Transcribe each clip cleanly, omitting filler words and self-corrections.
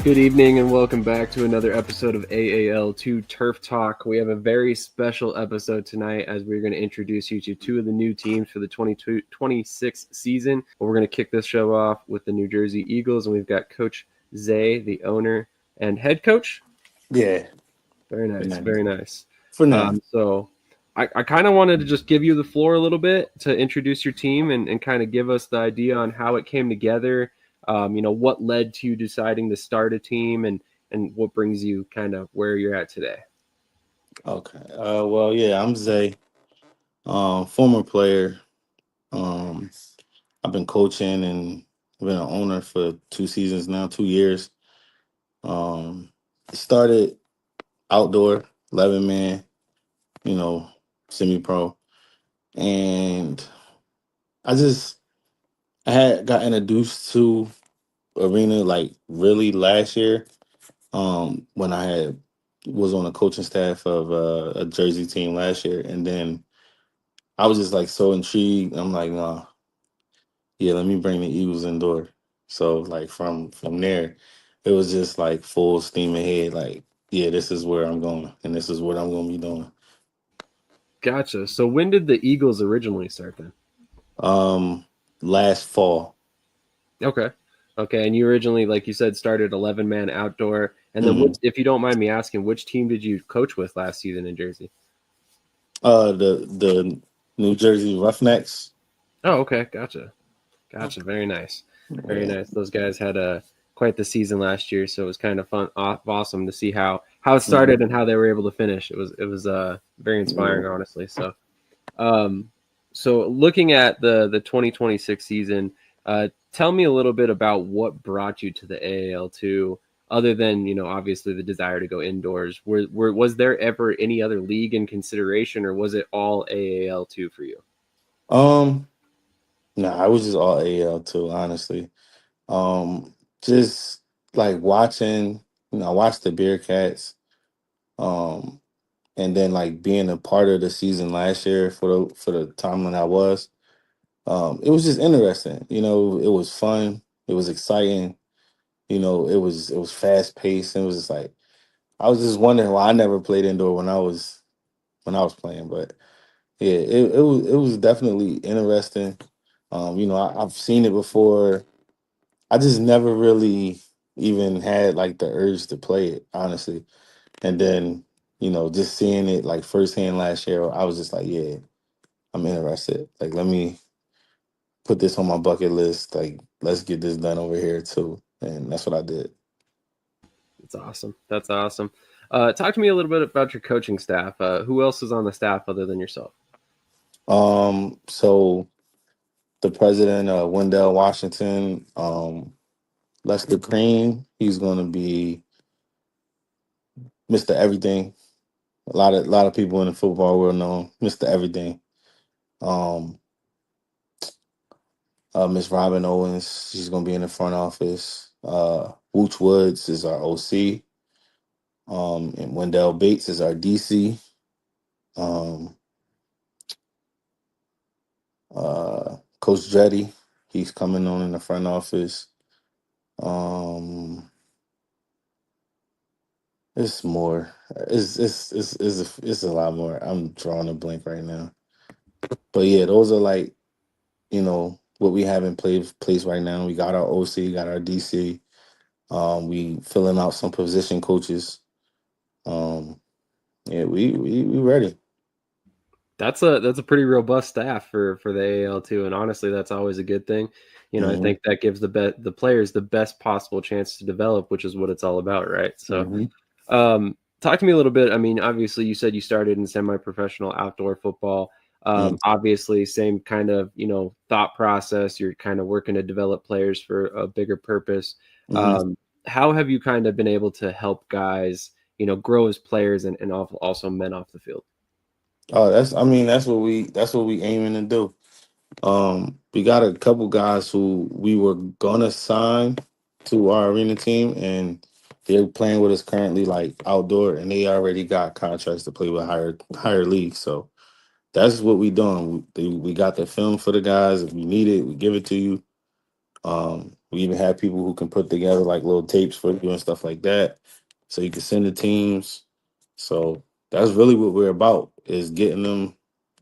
Good evening and welcome back to another episode of AAL2 Turf Talk. We have a very special episode tonight as we're going to introduce you to two of the new teams for the 2026 season. We're going to kick this show off with the New Jersey Eagles, and we've got Coach Zay, the owner and head coach. Yeah. Very nice, very nice. For now. So I kind of wanted to just give you the floor a little bit to introduce your team and kind of give us the idea on how it came together. What led to you deciding to start a team and what brings you kind of where you're at today? Okay. I'm Zay, former player. I've been coaching and been an owner for 2 seasons now, 2 years. Started outdoor, 11 man, semi-pro. And I had got introduced to arena like really last year. When I was on the coaching staff of a Jersey team last year, and then I was just like so intrigued. I'm like, nah, yeah, let me bring the Eagles indoor. So like from there, it was just like full steam ahead. Like, yeah, this is where I'm going, and this is what I'm going to be doing. Gotcha. So when did the Eagles originally start then? Last fall. Okay. And you originally, like you said, started 11-man outdoor. And then, if you don't mind me asking, which team did you coach with last season in Jersey? The New Jersey Roughnecks. Oh, okay. Gotcha. Very nice. Very nice. Those guys had quite the season last year, so it was kind of fun, awesome to see how it started and how they were able to finish. It was very inspiring, honestly. So, so looking at the 2026 season, tell me a little bit about what brought you to the AAL2, other than obviously the desire to go indoors. Was there ever any other league in consideration, or was it all AAL2 for you? No, I was just all AAL2, honestly. Just like watching, I watched the Bearcats, and then like being a part of the season last year for the time when I was, it was just interesting. It was fun, it was exciting. It was fast paced, and it was just like I was just wondering why I never played indoor when I was playing, but yeah, it was definitely interesting. I've seen it before. I just never really even had like the urge to play it, honestly. And then, just seeing it like firsthand last year, I was just like, yeah, I'm interested. Like, let me put this on my bucket list. Like, let's get this done over here too. And that's what I did. That's awesome. Talk to me a little bit about your coaching staff. Who else is on the staff other than yourself? So the president, Wendell Washington, Lester Cream, he's gonna be Mr. Everything. A lot of people in the football world know him, Mr. Everything. Um, Miss Robin Owens, she's gonna be in the front office. Wooch Woods is our OC. And Wendell Bates is our DC. Um, Coach Dreddy, he's coming on in the front office. Um, it's more. It's a lot more. I'm drawing a blank right now. But yeah, those are like what we have in place right now. We got our OC, got our DC. We filling out some position coaches. Yeah, we ready. That's a pretty robust staff for the AAL2, and honestly, that's always a good thing. I think that gives the players the best possible chance to develop, which is what it's all about, right? So, talk to me a little bit. I mean, obviously, you said you started in semi-professional outdoor football. Obviously, same kind of thought process. You're kind of working to develop players for a bigger purpose. How have you kind of been able to help guys, grow as players and also men off the field? Oh, that's what we aiming to do. We got a couple guys who we were gonna sign to our arena team, and they're playing with us currently, like outdoor, and they already got contracts to play with higher leagues. So that's what we doing. We got the film for the guys. If you need it, we give it to you. We even have people who can put together like little tapes for you and stuff like that. So you can send the teams. So that's really what we're about, is getting them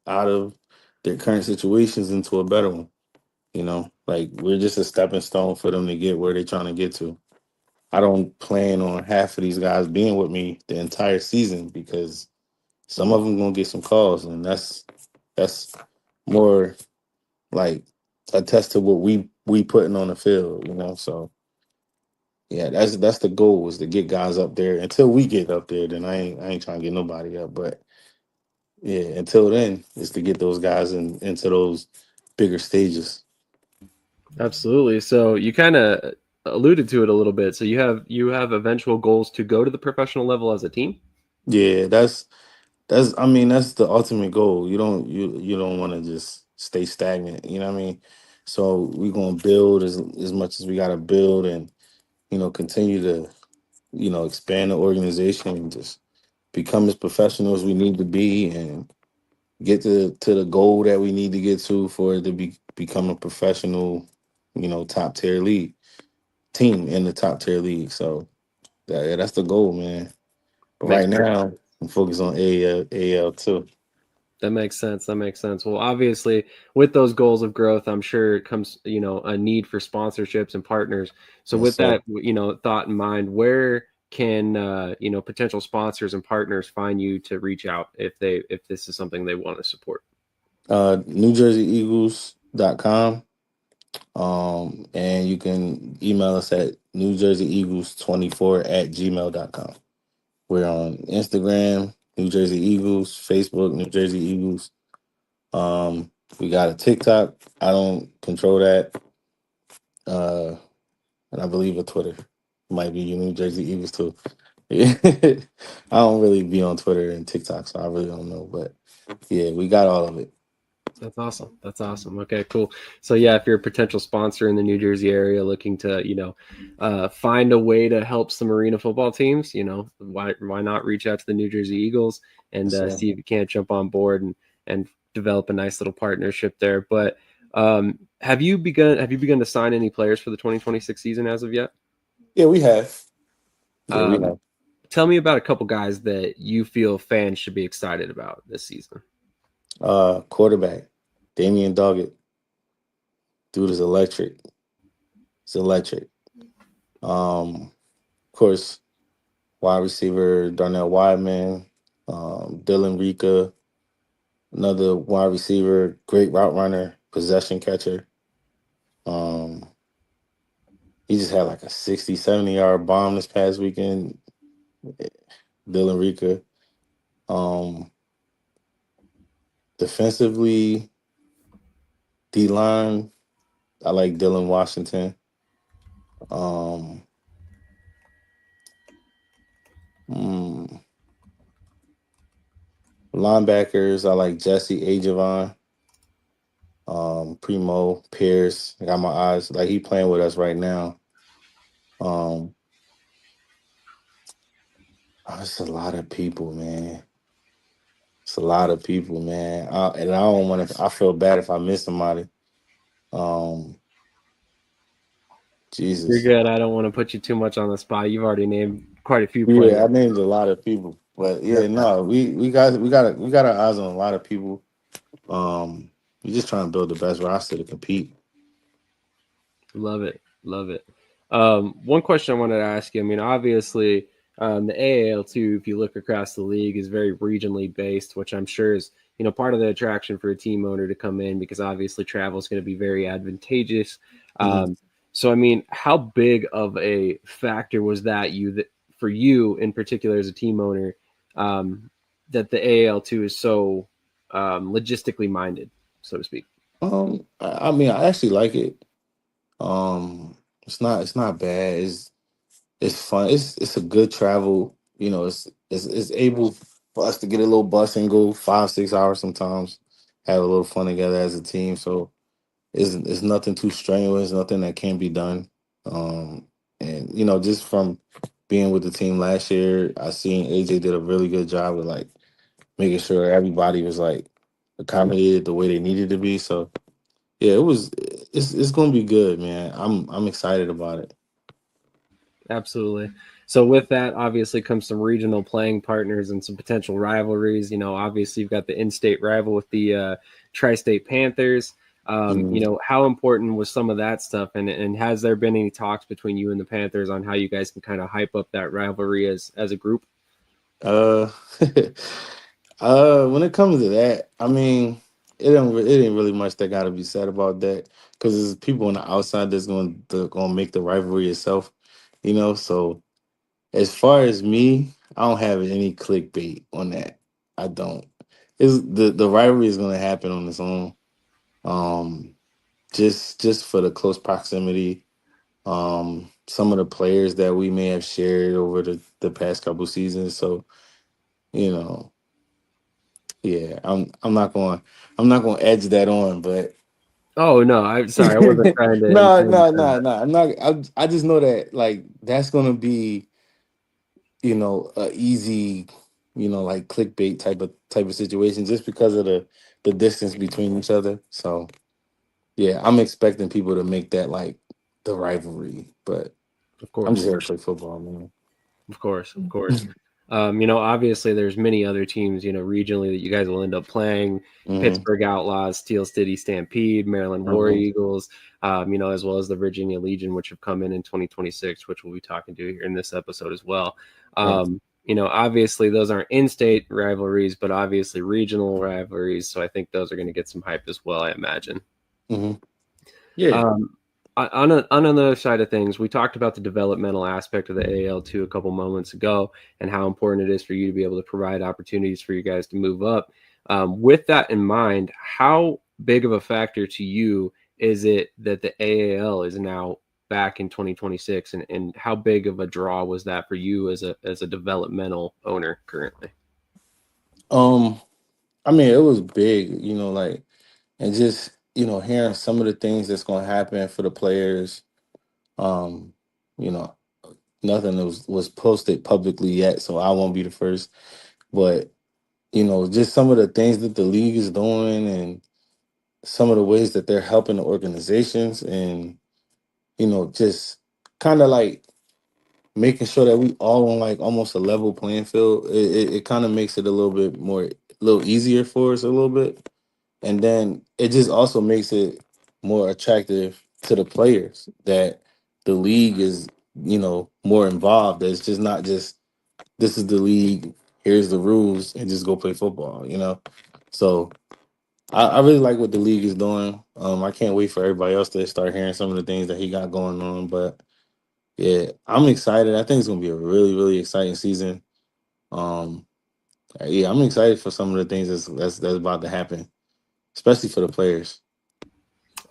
out of their current situations into a better one. Like we're just a stepping stone for them to get where they're trying to get to. I don't plan on half of these guys being with me the entire season because some of them gonna get some calls, and that's more like a test to what we putting on the field. So yeah, that's the goal, is to get guys up there. Until we get up there, then I ain't trying to get nobody up. But yeah, until then, is to get those guys into those bigger stages. Absolutely. So you kind of alluded to it a little bit. So you have eventual goals to go to the professional level as a team. Yeah, that's I mean, that's the ultimate goal. You don't want to just stay stagnant. You know what I mean? So we're gonna build as much as we gotta build, and continue to expand the organization and just become as professional as we need to be, and get to the goal that we need to get to for it to become a professional, top tier league team in the top tier league. So yeah, that's the goal, man. But Makes right perfect now, sense. I'm focused on AL too. That makes sense. That makes sense. Well, obviously, with those goals of growth, I'm sure it comes, a need for sponsorships and partners. So, Yes, with sir. that, thought in mind, where can potential sponsors and partners find you to reach out if this is something they want to support? NewJerseyEagles.com. And you can email us at NewJerseyEagles24@gmail.com. We're on Instagram, New Jersey Eagles, Facebook, New Jersey Eagles. We got a TikTok. I don't control that. Uh, and I believe a Twitter. Might be New Jersey Eagles too. I don't really be on Twitter and TikTok, so I really don't know. But yeah, we got all of it. That's awesome. That's awesome. Okay, cool. So yeah, if you're a potential sponsor in the New Jersey area looking to, find a way to help some arena football teams, why not reach out to the New Jersey Eagles and So see if you can't jump on board and develop a nice little partnership there. But have you begun to sign any players for the 2026 season as of yet? yeah, we have. Yeah, we Um, have. Tell me about a couple guys that you feel fans should be excited about this season. Quarterback, Damian Doggett. Dude is electric. It's electric. Of course, wide receiver Darnell Wideman, Dylan Rika, another wide receiver, great route runner, possession catcher. Um, he just had like a 60, 70-yard bomb this past weekend. Dylan Rika. Um, Defensively, D line, I like Dylan Washington. Um, mm, Linebackers, I like Jesse Ajavon. Primo Pierce. I got my eyes like he playing with us right now. Um, it's a lot of people, man. It's a lot of people, man. And I don't want to. I feel bad if I miss somebody. Um, You're Jesus. good. I don't want to put you too much on the spot. You've already named quite a few Yeah, players. I named a lot of people, but yeah, Yep. no, we got our eyes on a lot of people. Um, we're just trying to build the best roster to compete. Love it. Love it. One question I wanted to ask you. I mean, obviously, the AAL2, if you look across the league, is very regionally based, which I'm sure is, part of the attraction for a team owner to come in because obviously travel is going to be very advantageous. Mhm. Um, so, I mean, how big of a factor was that for you in particular as a team owner, that the AAL2 is so logistically minded, so to speak? I mean, I actually like it. It's not bad. It's fun. It's a good travel. It's able for us to get a little bus and go 5-6 hours sometimes. Have a little fun together as a team. So it's nothing too strenuous. Nothing that can't be done. And just from being with the team last year, I seen AJ did a really good job of like making sure everybody was like accommodated the way they needed to be. So yeah, it's gonna be good, man. I'm excited about it. Absolutely. So with that, obviously comes some regional playing partners and some potential rivalries. Obviously you've got the in-state rival with the Tri-State Panthers. How important was some of that stuff, and has there been any talks between you and the Panthers on how you guys can kind of hype up that rivalry as a group? Uh, when it comes to that, I mean, it ain't really much that got to be said about that because there's people on the outside that's going to make the rivalry itself, So as far as me, I don't have any clickbait on that. I don't. Is the rivalry is going to happen on its own. Um, just for the close proximity. Some of the players that we may have shared over the past couple seasons. So you know, yeah, I'm not going to edge that on, but Oh no, I'm sorry, I wasn't trying to no, imply no, that. no, no. I'm not. I just know that like that's gonna be a easy like clickbait type of situation just because of the distance between each other. So yeah, I'm expecting people to make that like the rivalry, but Of I'm just course. here to play football, man. Of course, of course. Obviously there's many other teams, regionally that you guys will end up playing. Hmm. Pittsburgh Outlaws, Steel City Stampede, Maryland War Hmm. Eagles, as well as the Virginia Legion, which have come in 2026, which we'll be talking to here in this episode as well. Right. Obviously those aren't in-state rivalries, but obviously regional rivalries. So I think those are going to get some hype as well, I imagine. Hmm. Yeah. Um, on another side of things, we talked about the developmental aspect of the AAL2 a couple moments ago and how important it is for you to be able to provide opportunities for you guys to move up. With that in mind, how big of a factor to you is it that the AAL is now back in 2026, and how big of a draw was that for you as a developmental owner currently? Um, I mean, it was big, like, and just hearing some of the things that's going to happen for the players. Um, you know, Nothing was posted publicly yet, so I won't be the first. But just some of the things that the league is doing, and some of the ways that they're helping the organizations, and just kind of like making sure that we all on like almost a level playing field. It kind of makes it a little easier for us a little bit. And then it just also makes it more attractive to the players that the league is, more involved. It's just not just this is the league, here's the rules, and just go play football. So I really like what the league is doing. I can't wait for everybody else to start hearing some of the things that he got going on. But yeah, I'm excited. I think it's gonna be a really, really exciting season. Um, yeah, I'm excited for some of the things that's about to happen, especially for the players.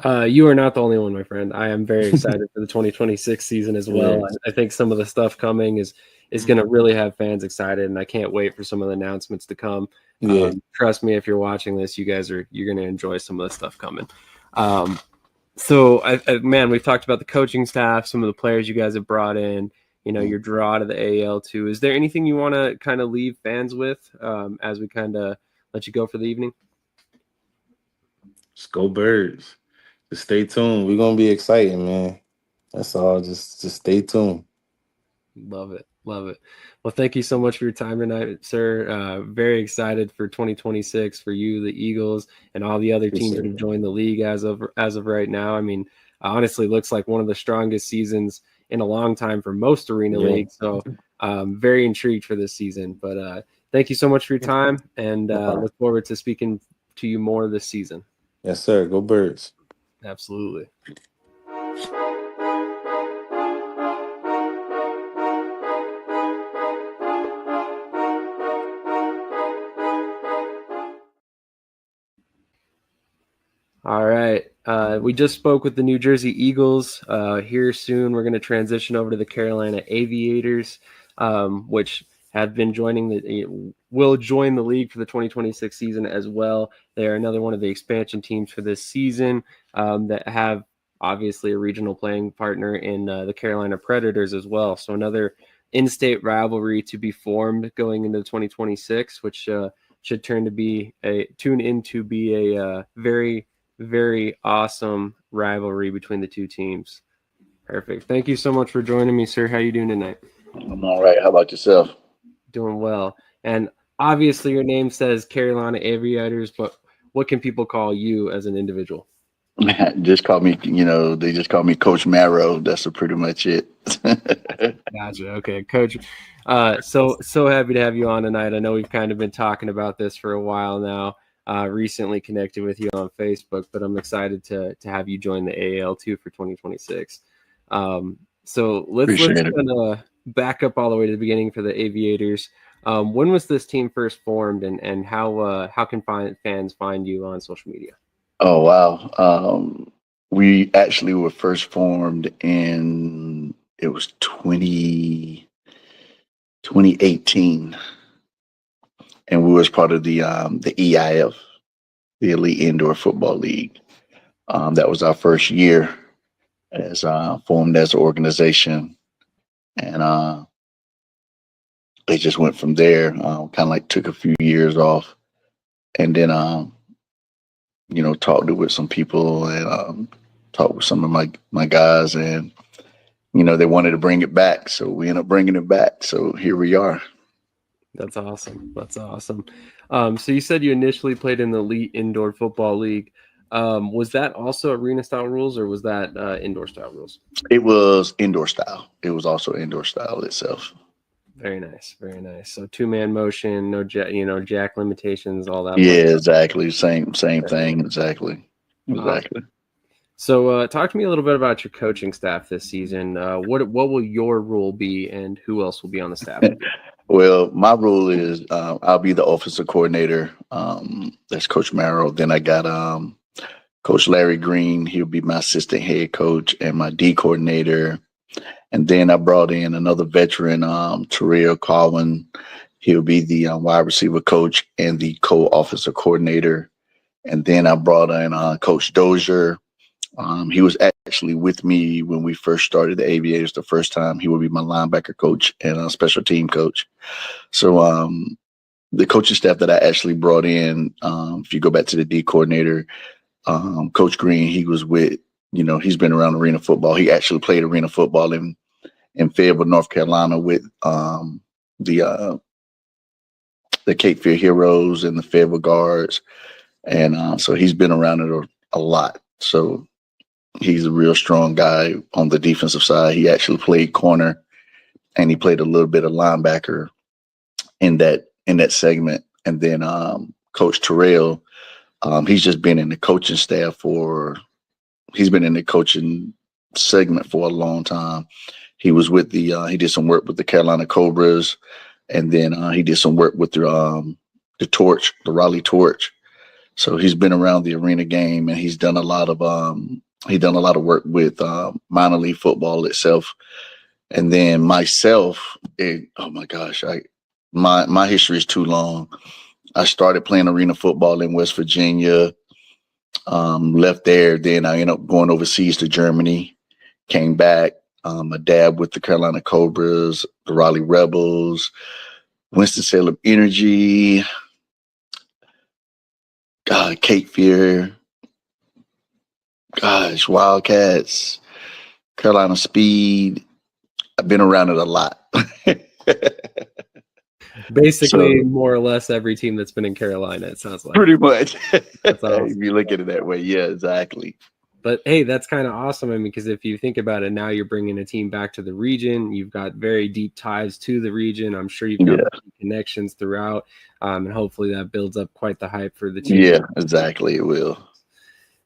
You are not the only one, my friend. I am very excited for the 2026 season as well. Yeah. I think some of the stuff coming is going to really have fans excited, and I can't wait for some of the announcements to come. Yeah. Trust me, if you're watching this, you're going to enjoy some of the stuff coming. Um, man, we've talked about the coaching staff, some of the players you guys have brought in. Your draw to the AAL2. Is there anything you want to kind of leave fans with as we kind of let you go for the evening? Just go birds. Just stay tuned. We're gonna be exciting, man. That's all. Just stay tuned. Love it. Love it. Well, thank you so much for your time tonight, sir. Very excited for 2026 for you, the Eagles, and all the other teams that Appreciate have it. joined the league as of right now. I mean, honestly, looks like one of the strongest seasons in a long time for most arena Yeah. leagues. So, very intrigued for this season. But thank you so much for your time, and No problem. look forward to speaking to you more this season. Yes, sir. Go birds. Absolutely. All right. We just spoke with the New Jersey Eagles. Here soon, we're going to transition over to the Carolina Aviators, which have been will join the league for the 2026 season as well. They are another one of the expansion teams for this season that have obviously a regional playing partner in the Carolina Predators as well. So another in-state rivalry to be formed going into 2026, which should tune in to be a very very awesome rivalry between the two teams. Perfect. Thank you so much for joining me, sir. How you doing tonight? I'm all right. How about yourself? Doing well. And obviously your name says Carolina Aviators, but what can people call you as an individual? Just call me, they just call me Coach Marrow. That's pretty much it. Gotcha. Okay, Coach. So happy to have you on tonight. I know we've kind of been talking about this for a while now. Recently connected with you on Facebook, but I'm excited to have you join the AAL2 for 2026. So let's Appreciate it. kind of back up all the way to the beginning for the Aviators. When was this team first formed, and how can fans find you on social media? Oh, wow. We actually were first formed it was 2018. And we was part of the EIF, the Elite Indoor Football League. That was our first year as formed as an organization. And they just went from there, kind of like took a few years off. And then, talked with some people and talked with some of my guys, and they wanted to bring it back, so we ended up bringing it back. So here we are. That's awesome. That's awesome. So you said you initially played in the Elite Indoor Football League. Was that also arena style rules, or was that indoor style rules? It was indoor style. It was also indoor style itself. Very nice, very nice. So 2-man motion, no jack limitations, all that. Yeah, exactly. Same thing. Exactly. So talk to me a little bit about your coaching staff this season. What will your role be, and who else will be on the staff? Well, my role is I'll be the offensive coordinator. That's Coach Marrow. Then I got Coach Larry Green. He'll be my assistant head coach and my D coordinator. And then I brought in another veteran, Terrell Colvin. He'll be the wide receiver coach and the co-offensive coordinator. And then I brought in Coach Dozier. He was actually with me when we first started the Aviators the first time. He would be my linebacker coach and a special team coach. So the coaching staff that I actually brought in, if you go back to the D coordinator, Coach Green, he was with, he's been around arena football. He actually played arena football in Fayetteville, North Carolina with the Cape Fear Heroes and the Fayetteville Guards. And so he's been around it a lot. So he's a real strong guy on the defensive side. He actually played corner, and he played a little bit of linebacker in that segment. And then Coach Terrell, he's just been in the coaching staff he's been in the coaching segment for a long time. He was with he did some work with the Carolina Cobras, and then he did some work with the Torch, the Raleigh Torch. So he's been around the arena game, and he's done a lot of work with minor league football itself. And then myself, oh my gosh, my history is too long. I started playing arena football in West Virginia, left there. Then I ended up going overseas to Germany, came back. My dad with the Carolina Cobras, the Raleigh Rebels, Winston-Salem Energy, Cape Fear, Wildcats, Carolina Speed. I've been around it a lot. Basically, more or less every team that's been in Carolina, it sounds like. Pretty much. That's awesome. If you look at it that way, yeah, exactly. But hey, that's kind of awesome. I mean, because if you think about it, now you're bringing a team back to the region. You've got very deep ties to the region. I'm sure you've got connections throughout, and hopefully that builds up quite the hype for the team. Yeah, exactly. It will.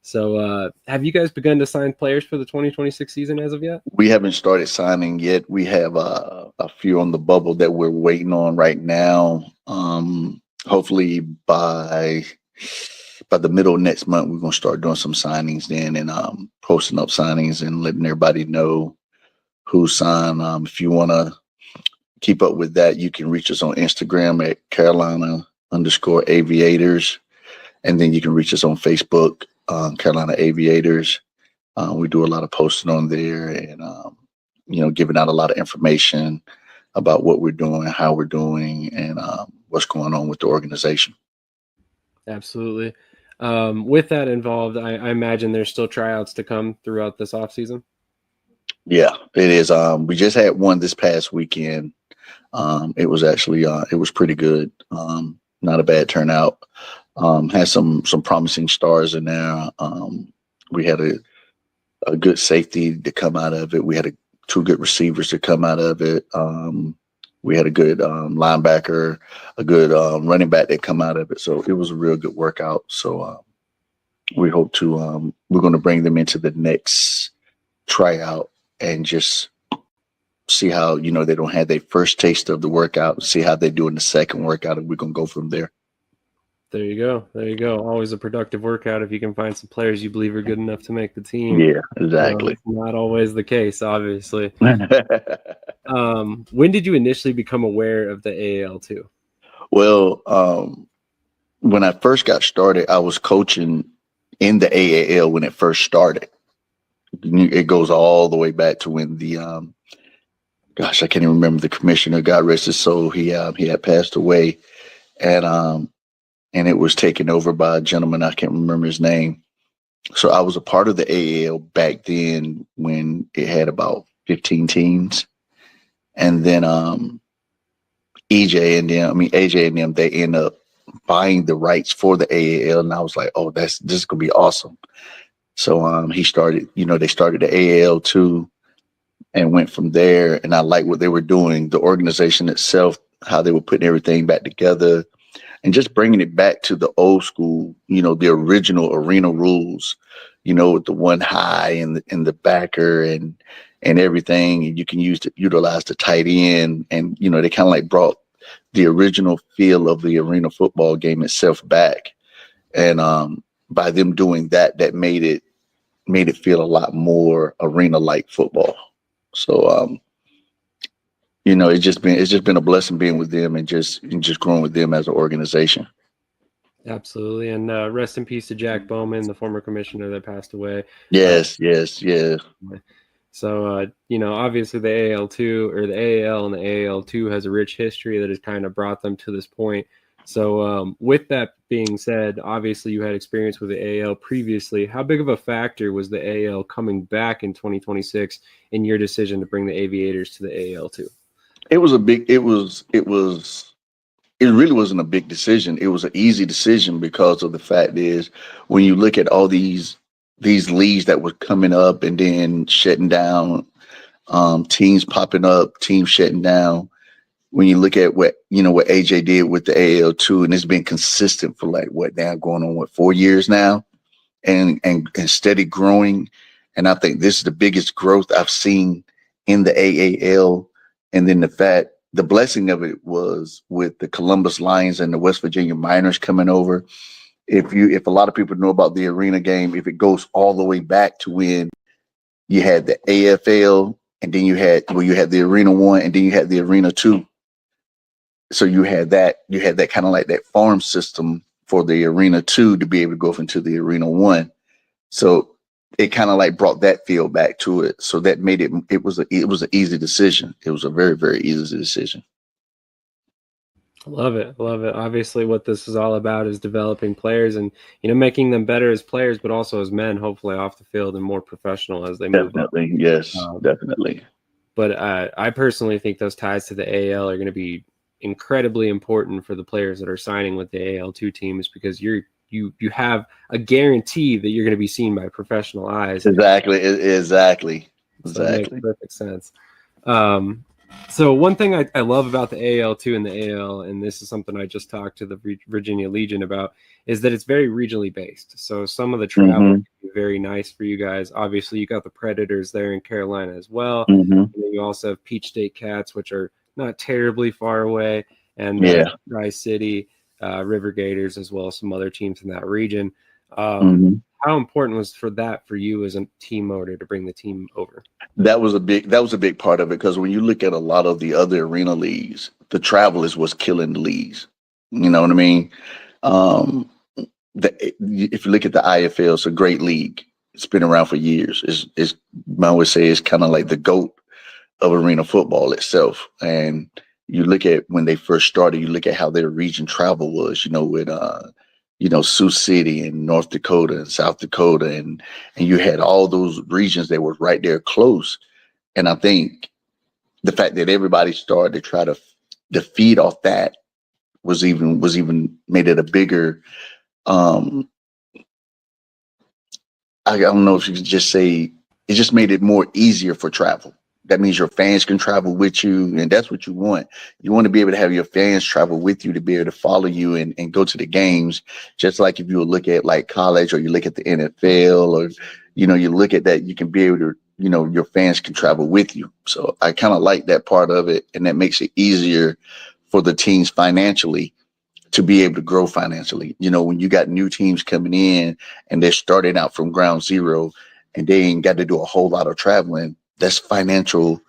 So have you guys begun to sign players for the 2026 season as of yet? We haven't started signing yet. We have a few on the bubble that we're waiting on right now. Hopefully by the middle of next month, we're going to start doing some signings then, and posting up signings and letting everybody know who signed. If you want to keep up with that, you can reach us on Instagram at Carolina_Aviators. And then you can reach us on Facebook, Carolina Aviators. We do a lot of posting on there, and giving out a lot of information about what we're doing, how we're doing, and what's going on with the organization. Absolutely. With that involved, I imagine there's still tryouts to come throughout this off season. Yeah, it is. We just had one this past weekend. It was actually it was pretty good. Not a bad turnout. Had some promising stars in there. We had a good safety to come out of it. We had two good receivers to come out of it. We had a good linebacker, a good running back that come out of it. So it was a real good workout. So we hope to we're going to bring them into the next tryout and just see how, they don't have their first taste of the workout, see how they do in the second workout, and we're going to go from there. There you go. There you go. Always a productive workout if you can find some players you believe are good enough to make the team. Yeah, exactly. Not always the case, obviously. When did you initially become aware of the AAL2? Well, when I first got started, I was coaching in the AAL when it first started. It goes all the way back to when the I can't even remember the commissioner. God rest his soul. He had passed away, and it was taken over by a gentleman. I can't remember his name. So I was a part of the AAL back then when it had about 15 teams, and then AJ and them, they end up buying the rights for the AAL, and I was like, oh, this is gonna be awesome. So he started, they started the AAL2 and went from there. And I like what they were doing, the organization itself, how they were putting everything back together and just bringing it back to the old school, the original arena rules, with the one high and the backer and everything. And you can utilize the tight end. And, they kind of like brought the original feel of the arena football game itself back. And by them doing that, that made it feel a lot more arena-like football. So, it's just been a blessing being with them and just growing with them as an organization. Absolutely. And rest in peace to Jack Bowman, the former commissioner that passed away. Yes. So, obviously the AAL2 or the AAL and the AAL2 has a rich history that has kind of brought them to this point. So with that being said, obviously you had experience with the AAL previously. How big of a factor was the AAL coming back in 2026 in your decision to bring the Aviators to the AAL2? It really wasn't a big decision. It was an easy decision because of the fact is when you look at all these leagues that were coming up and then shutting down, teams popping up, teams shutting down. When you look at what AJ did with the AAL2, and it's been consistent for going on 4 years now, and steady growing. And I think this is the biggest growth I've seen in the AAL. And then the blessing of it was with the Columbus Lions and the West Virginia Miners coming over. If a lot of people know about the arena game, if it goes all the way back to when you had the AFL, and then you had the Arena 1, and then you had the Arena 2. So you had that kind of like that farm system for the Arena 2 to be able to go into the Arena 1. So it kind of like brought that feel back to it. So that made it was an easy decision. It was a very, very easy decision. Love it. Obviously what this is all about is developing players and, making them better as players, but also as men, hopefully off the field and more professional as they move up. Definitely. Yes, definitely. But I personally think those ties to the AL are going to be incredibly important for the players that are signing with the AL2 teams, because you have a guarantee that you're going to be seen by professional eyes. Exactly. So it makes perfect sense. So one thing I love about the AL2 and the AL, and this is something I just talked to the Virginia Legion about, is that it's very regionally based. So some of the travel can be very nice for you guys. Obviously, you got the Predators there in Carolina as well. And then you also have Peach State Cats, which are not terribly far away, and Tri-City Rivergators, as well as some other teams in that region. How important was for you as a team owner to bring the team over? That was a big part of it, because when you look at a lot of the other arena leagues, the travel is what's killing the leagues. You know what I mean? If you look at the IFL, it's a great league. It's been around for years. I always say it's kind of like the GOAT of arena football itself. And you look at when they first started, you look at how their region travel was, with Sioux City and North Dakota and South Dakota, and you had all those regions that were right there close. And I think the fact that everybody started to try to feed off that was even made it a bigger, I don't know if you could just say, it just made it more easier for travel. That means your fans can travel with you, and that's what you want. You want to be able to have your fans travel with you, to be able to follow you and go to the games. Just like if you would look at like college, or you look at the NFL, or you look at that, you can be able to, your fans can travel with you. So I kind of like that part of it, and that makes it easier for the teams financially to be able to grow financially. When you got new teams coming in and they're starting out from ground zero and they ain't got to do a whole lot of traveling, that's financial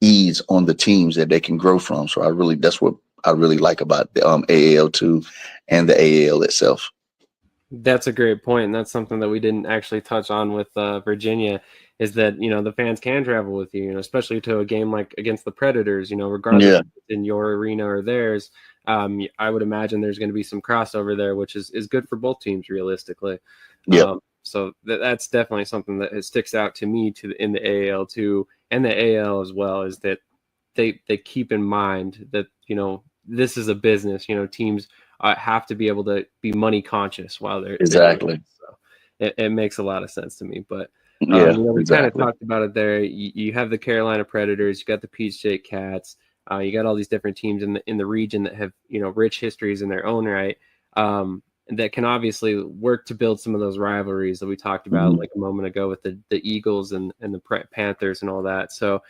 ease on the teams that they can grow from. So that's what I really like about the AAL2 and the AAL itself. That's a great point, and that's something that we didn't actually touch on with Virginia, is that the fans can travel with you, especially to a game like against the Predators, regardless if it's in your arena or theirs. I would imagine there's going to be some crossover there, which is good for both teams realistically. Yeah. So that's definitely something that sticks out to me in the AAL2 and the AL as well, is that they keep in mind that this is a business. Teams have to be able to be money conscious while they're exactly. So it makes a lot of sense to me. But we kind of talked about it there. You have the Carolina Predators, you got the Peach State Cats, you got all these different teams in the region that have rich histories in their own right. That can obviously work to build some of those rivalries that we talked about like a moment ago with the Eagles and the Panthers and all that. So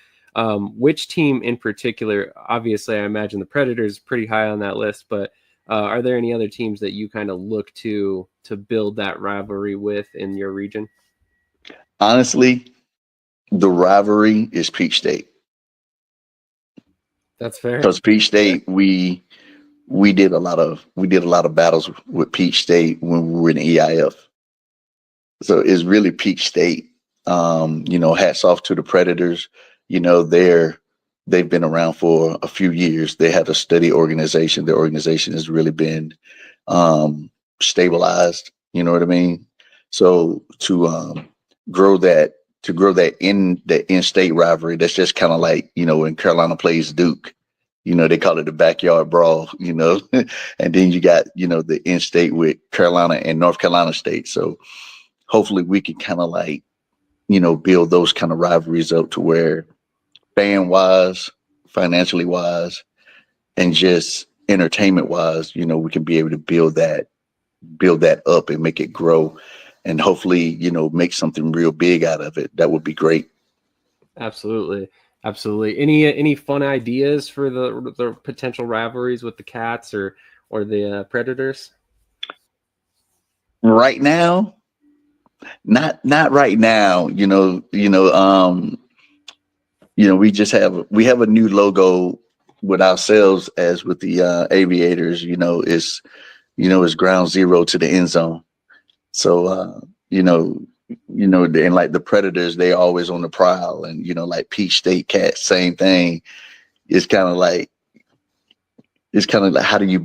which team in particular, obviously I imagine the Predators pretty high on that list, but are there any other teams that you kind of look to build that rivalry with in your region? Honestly, the rivalry is Peach State. That's fair. Because Peach State, we did a lot of battles with Peach State when we were in EIF. So it's really Peach State. Hats off to the Predators. They've been around for a few years. They have a steady organization. Their organization has really been stabilized. You know what I mean? So to grow that in-state rivalry, that's just kind of like, when Carolina plays Duke, they call it the backyard brawl, and then you got, the in-state with Carolina and North Carolina State. So hopefully we can kind of like, build those kind of rivalries up to where fan wise, financially wise, and just entertainment wise, we can be able to build that up and make it grow, and hopefully, make something real big out of it. That would be great. Absolutely. Any fun ideas for the potential rivalries with the Cats or the Predators? Right now, not right now. We have a new logo with ourselves as with the Aviators. It's ground zero to the end zone. So and like the Predators, they always on the prowl, and like Peach State Cats, same thing. It's kind of like how do you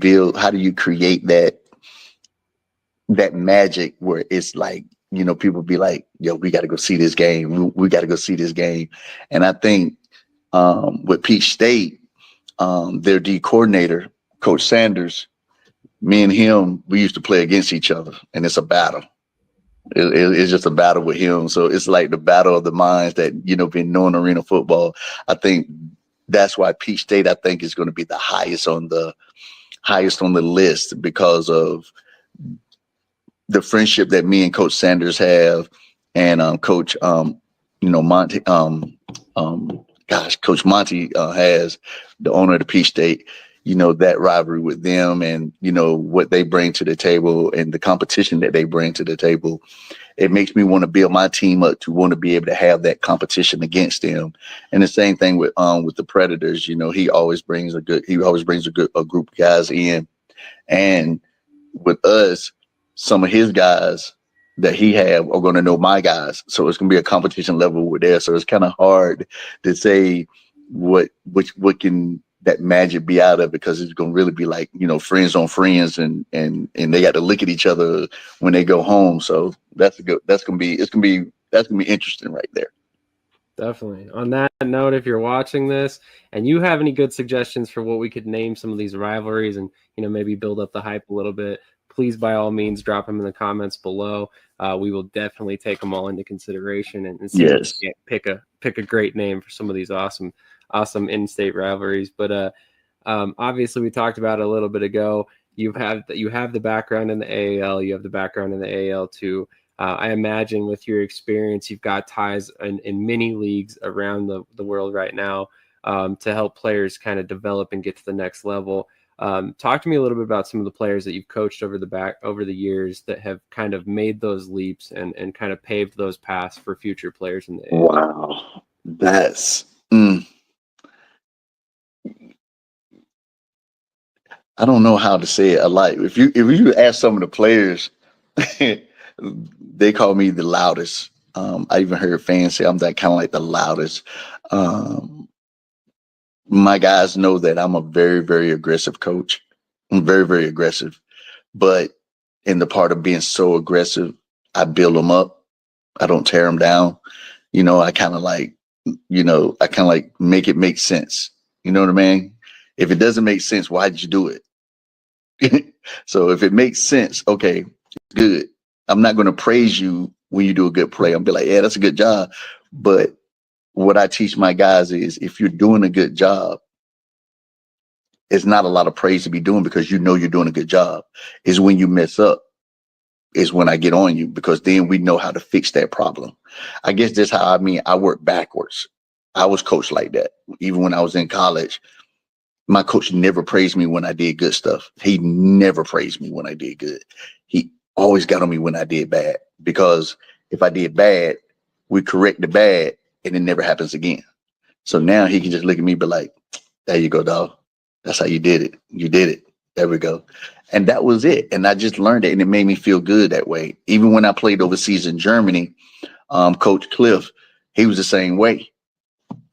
create that magic where it's like, people be like, yo, we got to go see this game. We got to go see this game. And I think with Peach State, their D coordinator, Coach Sanders, me and him, we used to play against each other, and it's a battle. It's just a battle with him. So it's like the battle of the minds that, been knowing arena football. I think that's why Peach State, I think, is going to be the highest on the list, because of the friendship that me and Coach Sanders have, and Coach Monty, Coach Monty has, the owner of the Peach State. That rivalry with them, and what they bring to the table and the competition that they bring to the table, it makes me want to build my team up to want to be able to have that competition against them. And the same thing with the Predators. He always brings a group of guys in, and with us, some of his guys that he have are going to know my guys. So it's going to be a competition level with there. So it's kind of hard to say what can that magic be out of it, because it's gonna really be like, friends on friends, and they got to look at each other when they go home. So that's gonna be interesting right there. Definitely. On that note, if you're watching this and you have any good suggestions for what we could name some of these rivalries and, maybe build up the hype a little bit, please, by all means, drop them in the comments below. We will definitely take them all into consideration and see if we can pick a great name for some of these awesome in-state rivalries. But obviously, we talked about it a little bit ago. You have the background in the AAL. You have the background in the AL too. I imagine with your experience, you've got ties in many leagues around the world right now to help players kind of develop and get to the next level. Talk to me a little bit about some of the players that you've coached over the years that have kind of made those leaps and kind of paved those paths for future players in the AAL. Wow, that's I don't know how to say it. Like if you ask some of the players, they call me the loudest. I even heard fans say I'm that kind of like the loudest. My guys know that I'm a very, very aggressive coach. I'm very, very aggressive. But in the part of being so aggressive, I build them up. I don't tear them down. I kind of like, make it make sense. You know what I mean? If it doesn't make sense, why did you do it? So if it makes sense, okay, good. I'm not going to praise you when you do a good play. I'll be like, yeah, that's a good job. But what I teach my guys is if you're doing a good job, it's not a lot of praise to be doing because you're doing a good job. It's when you mess up is when I get on you, because then we know how to fix that problem. I guess that's how I work backwards. I was coached like that. Even when I was in college, my coach never praised me when I did good stuff. He never praised me when I did good. He always got on me when I did bad, because if I did bad, we correct the bad and it never happens again. So now he can just look at me and be like, there you go, dog. That's how you did it. You did it. There we go. And that was it. And I just learned it, and it made me feel good that way. Even when I played overseas in Germany, Coach Cliff, he was the same way.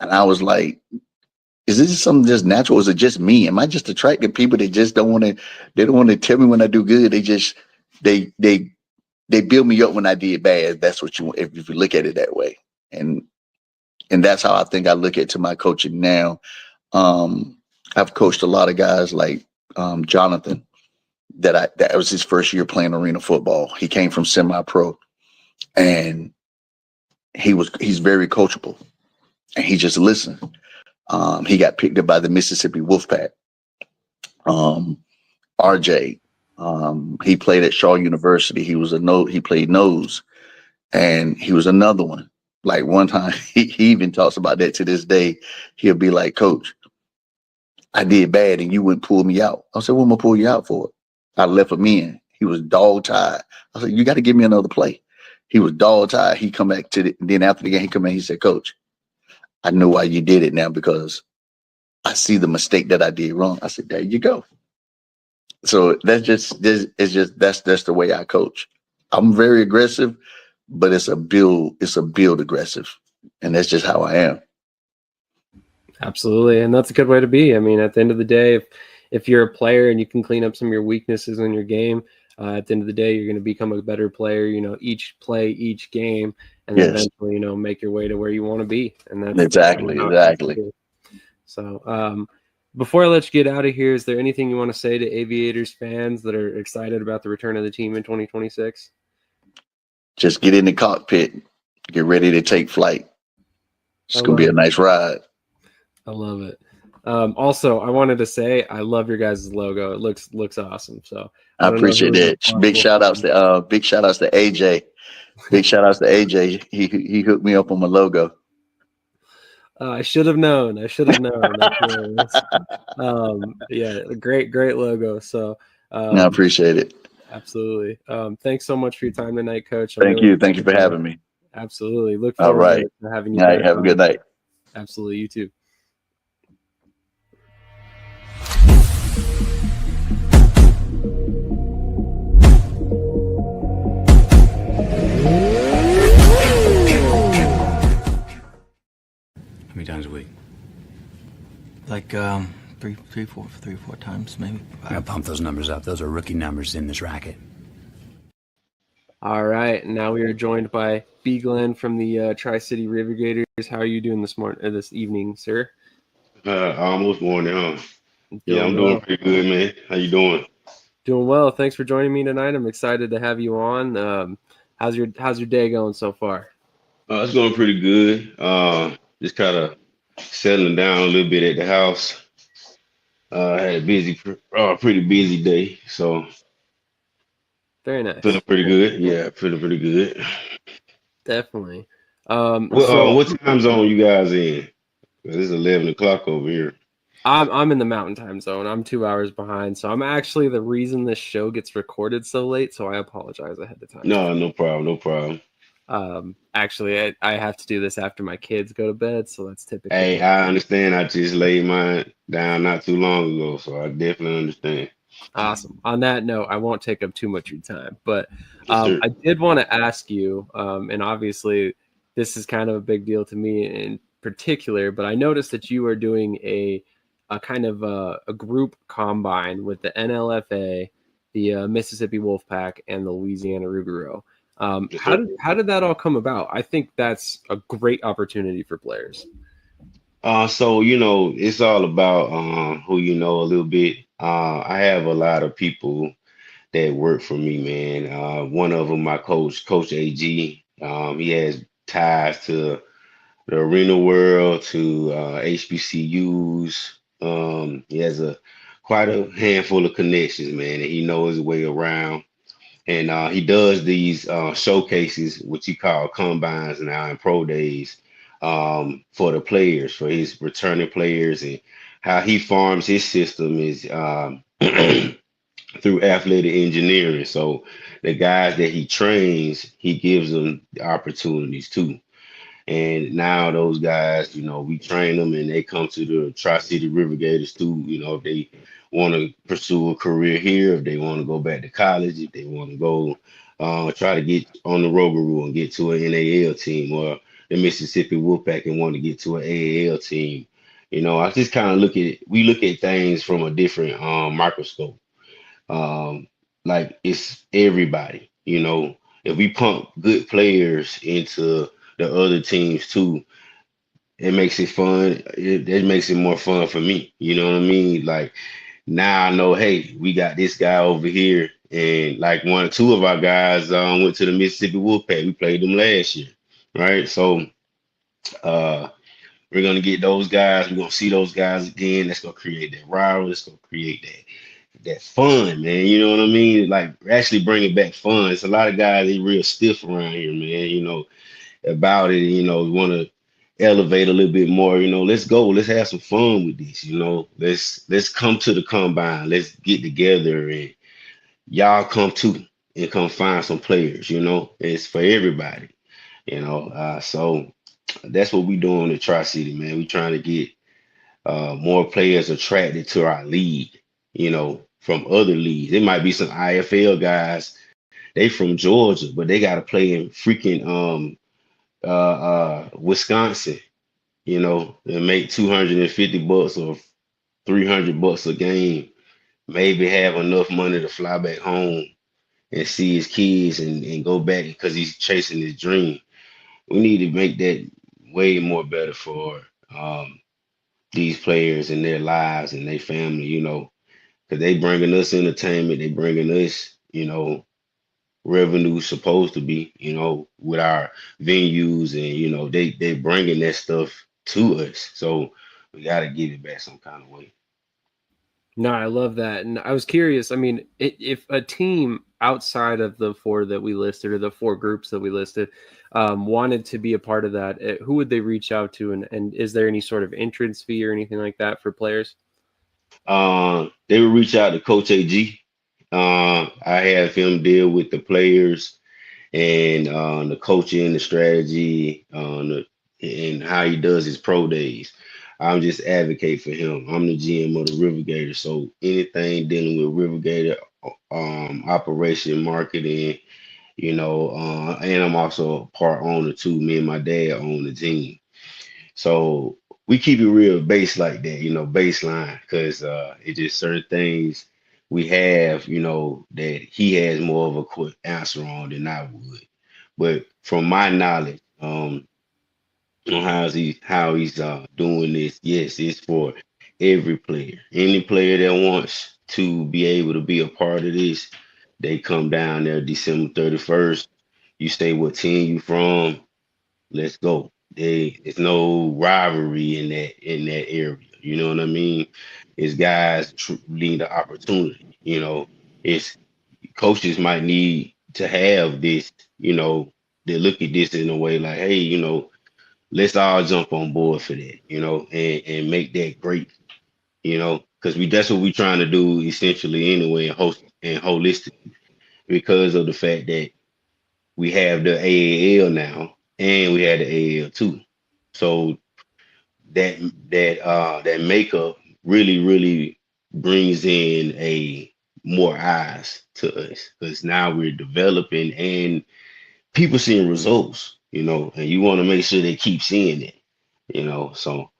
And I was like, is this something just natural? Or is it just me? Am I just attracting people that just don't want to tell me when I do good? They build me up when I did bad. That's what you want, if you look at it that way. And that's how I think I look at to my coaching now. I've coached a lot of guys like Jonathan, that was his first year playing arena football. He came from semi-pro, and he's very coachable, and he just listened. He got picked up by the Mississippi Wolfpack. RJ, he played at Shaw University. He played nose, and he was another one. Like one time, he even talks about that to this day. He'll be like, Coach, I did bad and you wouldn't pull me out. I said, what am I pull you out for? I left him in. He was dog tired. I said, you got to give me another play. He was dog tired. He come back then after the game, he come in, he said, Coach, I know why you did it now, because I see the mistake that I did wrong. I said, there you go. So that's the way I coach. I'm very aggressive, but it's a build aggressive. And that's just how I am. Absolutely. And that's a good way to be. I mean, at the end of the day, if you're a player and you can clean up some of your weaknesses in your game, at the end of the day, you're going to become a better player, each play, each game, and then eventually, make your way to where you want to be. And that's exactly. So before I let you get out of here, is there anything you want to say to Aviators fans that are excited about the return of the team in 2026? Just get in the cockpit, get ready to take flight. It's going to be a nice ride. I love it. Also, I wanted to say I love your guys' logo. It looks awesome. So I appreciate it. Big shout outs to AJ. Big shout outs to AJ. He hooked me up on my logo. I should have known. Yeah, great logo. So I appreciate it. Absolutely. Thanks so much for your time tonight, Coach. Thank you for having me. Absolutely. Look forward to having you. All right. Have a good night. Absolutely. You too. How many times a week? Like three or four times maybe. I gotta pump those numbers up. Those are rookie numbers in this racket. All right, now we are joined by B. Glenn from the Tri-City Rivergators. How are you doing this evening, sir? Almost morning, huh? Yeah, I'm Doing doing well. pretty good, man. How you doing? Doing well. Thanks for joining me tonight. I'm excited to have you on. How's your day going so far? It's going pretty good. Just kind of settling down a little bit at the house. I had a pretty busy day, so Very nice. feeling pretty good. Yeah, feeling pretty good. Definitely. What time zone you guys in? 'Cause it's 11 o'clock over here. I'm in the mountain time zone. I'm 2 hours behind, so I'm actually the reason this show gets recorded so late. So I apologize ahead of time. No problem, no problem. Actually, I have to do this after my kids go to bed, so that's typically. Hey, I understand. I just laid mine down not too long ago, so I definitely understand. Awesome. On that note, I won't take up too much of your time, but Yes, sir. I did want to ask you, and obviously this is kind of a big deal to me in particular, but I noticed that you are doing a kind of a group combine with the NLFA, the Mississippi Wolfpack, and the Louisiana Rouxgaroux. Yes, How sir. did that all come about? I think that's a great opportunity for players. So it's all about who you know a little bit. I have a lot of people that work for me, man. One of them, my Coach AG. He has ties to the arena world, to HBCUs. He has quite a handful of connections, man, and he knows his way around. And he does these showcases, which he call combines now and pro days, for the players, for his returning players, and how he farms his system is through athletic engineering. So the guys that he trains, he gives them the opportunities too. And now those guys, we train them and they come to the Tri-City Rivergators too. If they want to pursue a career here, if they want to go back to college, if they want to go try to get on the Rouxgaroux and get to an NAL team, or the Mississippi Wolfpack and want to get to an AAL team. I just kind of we look at things from a different microscope. Um, like it's everybody. If we pump good players into the other teams too, it makes it fun. It makes it more fun for me. You know what I mean? Like now I know, hey, we got this guy over here, and like one or two of our guys went to the Mississippi Wolfpack. We played them last year, right? So uh, we're gonna get those guys. We're gonna see those guys again. That's gonna create that rivalry. That's gonna create that fun, man. You know what I mean? Like actually bringing back fun. It's a lot of guys they real stiff around here, man. About it. Want to elevate a little bit more. Let's go. Let's have some fun with this. Let's come to the combine. Let's get together and y'all come too and come find some players. It's for everybody. So that's what we doing in Tri City, man. We trying to get more players attracted to our league, from other leagues. It might be some IFL guys, they from Georgia, but they got to play in freaking Wisconsin, and make $250 or $300 a game, maybe have enough money to fly back home and see his kids and go back because he's chasing his dream. We need to make that way more better for these players and their lives and their family, because they bringing us entertainment, they bringing us, revenue supposed to be, with our venues, and they bringing that stuff to us. So we got to give it back some kind of way. No, I love that. And I was curious. I mean, if a team outside of the four that we listed or the four groups that we listed wanted to be a part of that, who would they reach out to? And is there any sort of entrance fee or anything like that for players? They would reach out to Coach AG. I have him deal with the players and the coaching, the strategy, and how he does his pro days. I'm just advocate for him. I'm the GM of the Rivergator, so anything dealing with Rivergator operation, marketing, and I'm also a part owner too. Me and my dad own the team, so we keep it real base like that, baseline, because it just certain things we have, that he has more of a quick answer on than I would. But from my knowledge, on how he's doing this, yes, it's for every player. Any player that wants to be able to be a part of this, they come down there December 31st. You say what team you from, let's go. It's no rivalry in that area. You know what I mean? It's guys need the opportunity. It's coaches might need to have this. They look at this in a way like, hey, let's all jump on board for that. And make that great. Because that's what we're trying to do essentially anyway, and holistic, because of the fact that we have the AAL now and we had the AAL too. So that that makeup really, really brings in a more eyes to us, because now we're developing and people seeing results, and you want to make sure they keep seeing it. So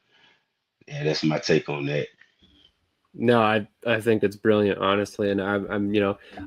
yeah, that's my take on that. No, I think it's brilliant, honestly, and I'm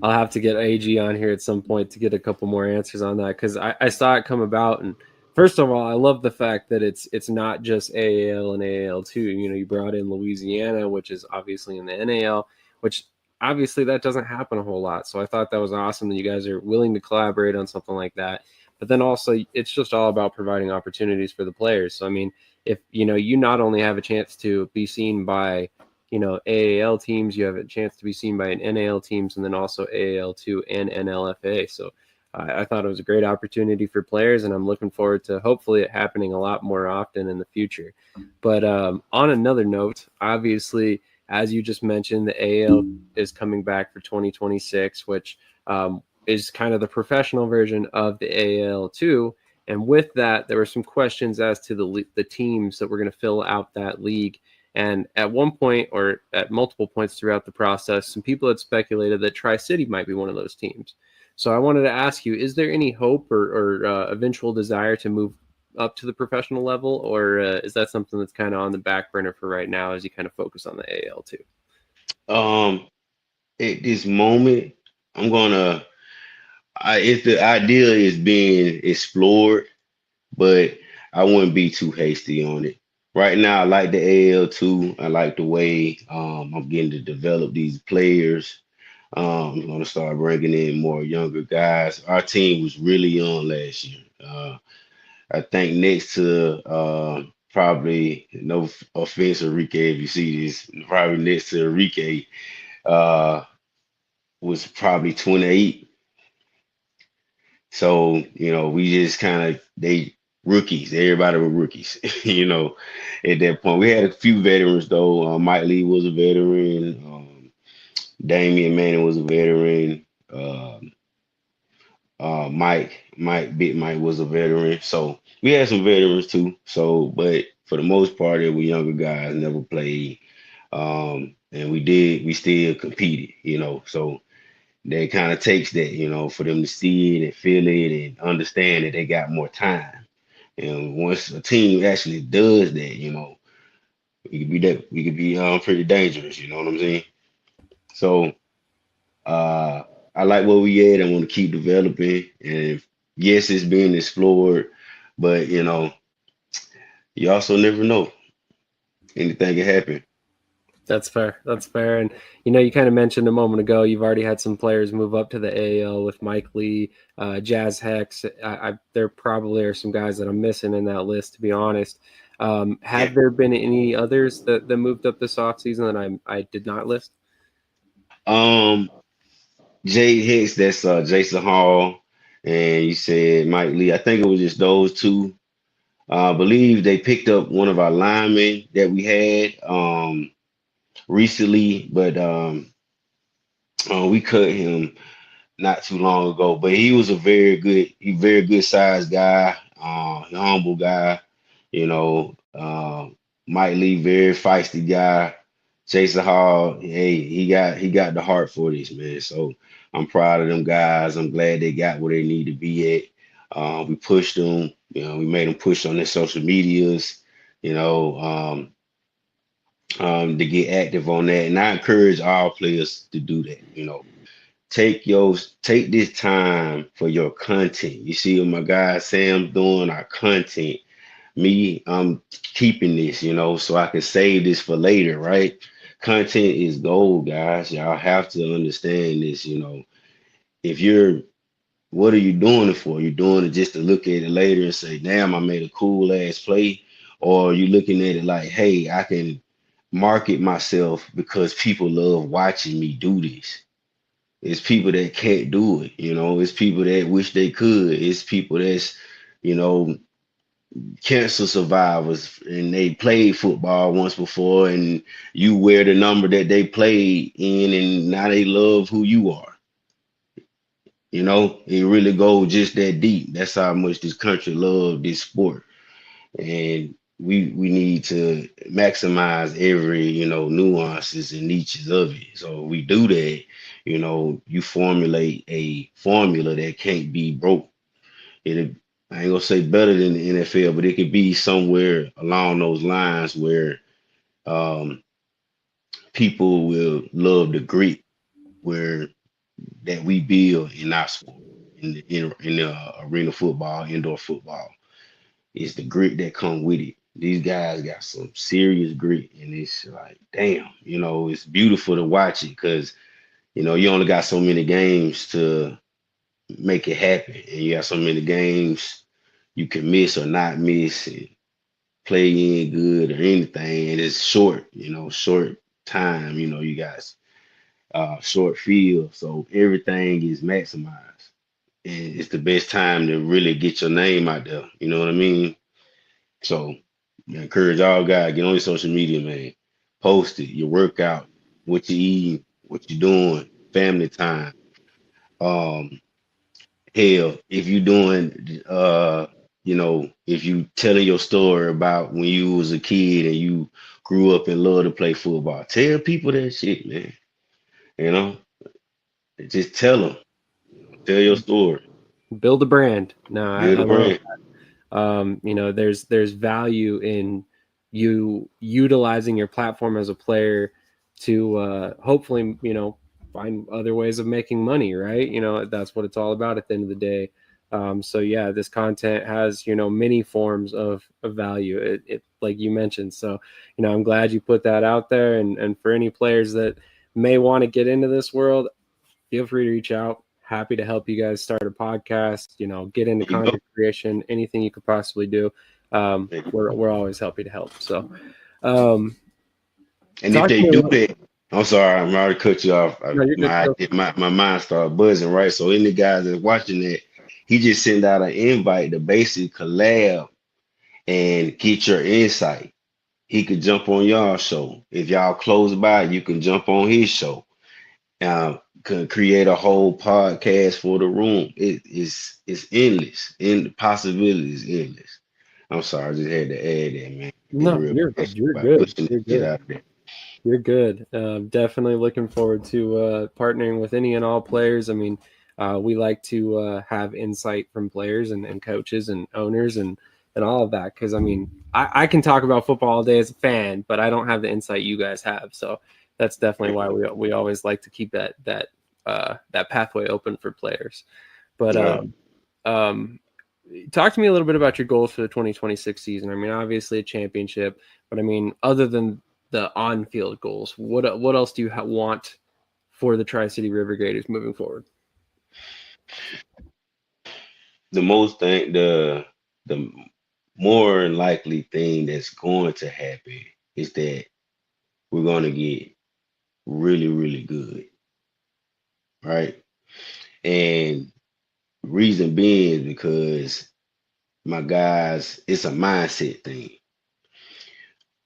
I'll have to get AG on here at some point to get a couple more answers on that, because I saw it come about, and first of all, I love the fact that it's not just AAL and AAL two. You brought in Louisiana, which is obviously in the NAL, which obviously that doesn't happen a whole lot. So I thought that was awesome that you guys are willing to collaborate on something like that. But then also, it's just all about providing opportunities for the players. So I mean, if you not only have a chance to be seen by AAL teams, you have a chance to be seen by an NAL teams, and then also AAL2 and NLFA. So I thought it was a great opportunity for players, and I'm looking forward to hopefully it happening a lot more often in the future. But on another note, obviously, as you just mentioned, the AAL is coming back for 2026, which is kind of the professional version of the AAL2. And with that, there were some questions as to the teams that were going to fill out that league. And at one point, or at multiple points throughout the process, some people had speculated that Tri-City might be one of those teams. So I wanted to ask you, is there any hope or eventual desire to move up to the professional level, or is that something that's kind of on the back burner for right now as you kind of focus on the AL2? At this moment, if the idea is being explored, but I wouldn't be too hasty on it. Right now, I like the AL2. I like the way I'm getting to develop these players. I'm going to start bringing in more younger guys. Our team was really young last year. I think next to probably, no offense, Enrique, if you see this, probably next to Enrique uh, was probably 28. So, we just they rookies. Everybody were rookies, at that point. We had a few veterans, though. Mike Lee was a veteran. Damian Manning was a veteran. Big Mike was a veteran. So we had some veterans too. So, but for the most part, they were younger guys, never played. And we still competed, So that kind of takes that, for them to see it and feel it and understand that they got more time. And once a team actually does that, we could be pretty dangerous. You know what I'm saying? So I like where we at. I want to keep developing, and yes, it's being explored, but you also never know. Anything can happen. That's fair. That's fair. And, you kind of mentioned a moment ago, you've already had some players move up to the AAL with Mike Lee, Jazz Hex. There probably are some guys that I'm missing in that list, to be honest. Have there been any others that moved up this offseason that I did not list? Jay Hicks, that's Jason Hall, and you said Mike Lee. I think it was just those two. I believe they picked up one of our linemen that we had recently, but we cut him not too long ago. But he was a very good sized guy, humble guy. Mike Lee, very feisty guy. Jason Hall, hey, he got the heart for this, man. So I'm proud of them guys. I'm glad they got where they need to be at. We pushed them, we made them push on their social medias you know, to get active on that. And I encourage all players to do that. You know, take this time for your content. You see what my guy Sam's doing, our content. Me, I'm keeping this, you know, so I can save this for later, right? Content is gold, guys. Y'all have to understand this, you know. If you're What are you doing it for? You're doing it just to look at it later and say, damn, I made a cool ass play. Or you looking at it like, hey, I can market myself because people love watching me do this. It's people that can't do it, you know, it's people that wish they could. It's people that's, you know, cancer survivors and they played football once before and you wear the number that they played in and now they love who you are. You know, it really goes just that deep. That's how much this country loves this sport. And we need to maximize every, you know, nuances and niches of it. So we do that, you know, you formulate a formula that can't be broke. It I ain't gonna say better than the NFL, but it could be somewhere along those lines where um, people will love the grit where that we build in our sport, in the arena football, indoor football. It's the grit that come with it. These guys got some serious grit, and it's like, damn, you know, it's beautiful to watch it because you know you only got so many games to make it happen, and you got so many games you can miss or not miss and play in good or anything, and it's short, you know, short time. You know, you guys short field, so everything is maximized, and it's the best time to really get your name out there. You know what I mean? So I encourage all guys, get on your social media, man. Post it, your workout, what you eating, what you doing, family time. Um, hell, if you doing you know, if you telling your story about when you was a kid and you grew up and loved to play football, tell people that shit, man. You know, just tell them, tell your story, Build a brand. No, build I a love brand. you know, there's value in you utilizing your platform as a player to hopefully, you know, find other ways of making money, right? You know, that's what it's all about at the end of the day. So yeah, this content has, you know, many forms of value. It like you mentioned. So, you know, I'm glad you put that out there. And for any players that may want to get into this world, feel free to reach out. Happy to help you guys start a podcast, you know, get into There you go. content creation, anything you could possibly do. We're always happy to help. So, um, And if talk to they me do about, that, I'm sorry, I'm already cut you off. no, you're good. My mind started buzzing, right? So any guys that's watching that, he just sent out an invite to basically collab and get your insight. He could jump on y'all show. If y'all close by, you can jump on his show. Could create a whole podcast for the room. It's endless. And the possibilities endless. I'm sorry, I just had to add that, man. Be No, real passionate you're about good. pushing You're that shit good. out there. You're good. Definitely looking forward to partnering with any and all players. I mean, we like to have insight from players and coaches and owners and all of that. Because I mean, I can talk about football all day as a fan, but I don't have the insight you guys have. So that's definitely why we always like to keep that pathway open for players. But Yeah. um, talk to me a little bit about your goals for the 2026 season. I mean, obviously a championship, but I mean, other than the on-field goals, what else do you want for the Tri-City Rivergators moving forward? The more likely thing that's going to happen is that we're going to get really, really good, right? And reason being is because my guys, it's a mindset thing.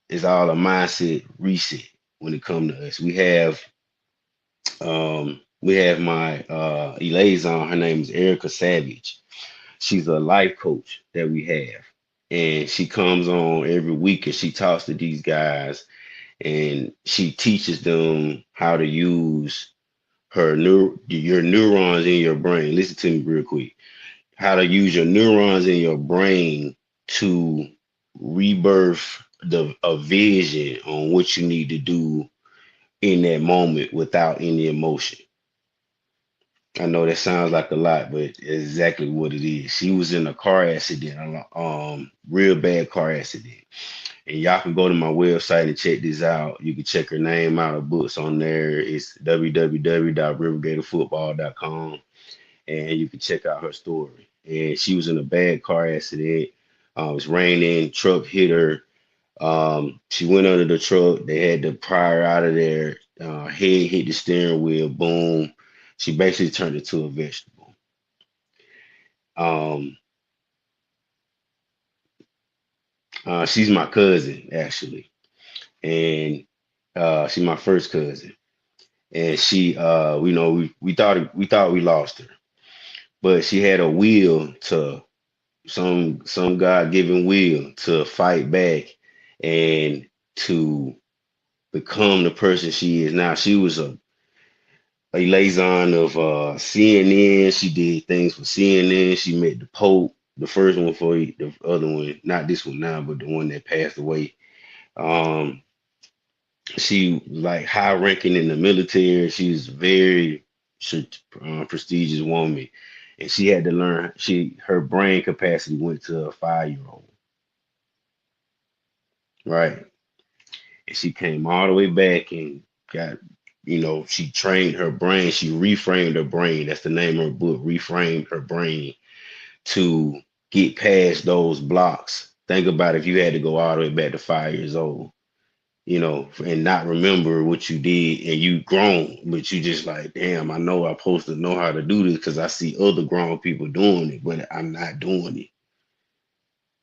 It's all a mindset reset when it comes to us. We have my liaison. Her name is Erica Savage. She's a life coach that we have, and she comes on every week and she talks to these guys and she teaches them how to use your neurons in your brain. Listen to me real quick. How to use your neurons in your brain to rebirth a vision on what you need to do in that moment without any emotion. I know that sounds like a lot, but it's exactly what it is. She was in a car accident, real bad car accident. And y'all can go to my website and check this out. You can check her name out, her books on there. It's www.rivergatorfootball.com. And you can check out her story. And she was in a bad car accident. It was raining, truck hit her. She went under the truck. They had to pry her out of there. Head hit the steering wheel. Boom. She basically turned into a vegetable. She's my cousin, actually. And she's my first cousin. And she, we thought we lost her. But she had a will to some God-given will to fight back and to become the person she is now. She was a liaison of CNN. She did things for CNN. She met the Pope, the first one for the other one, not this one now, but the one that passed away. She like high ranking in the military. She's very prestigious woman, and she had to learn. Her brain capacity went to a 5-year-old, right? And she came all the way back and got, she trained her brain. She reframed her brain. That's the name of her book. Reframed her brain to get past those blocks. Think about if you had to go all the way back to 5 years old, and not remember what you did, and you grown, but you just like, damn, I know I'm supposed to know how to do this because I see other grown people doing it, but I'm not doing it,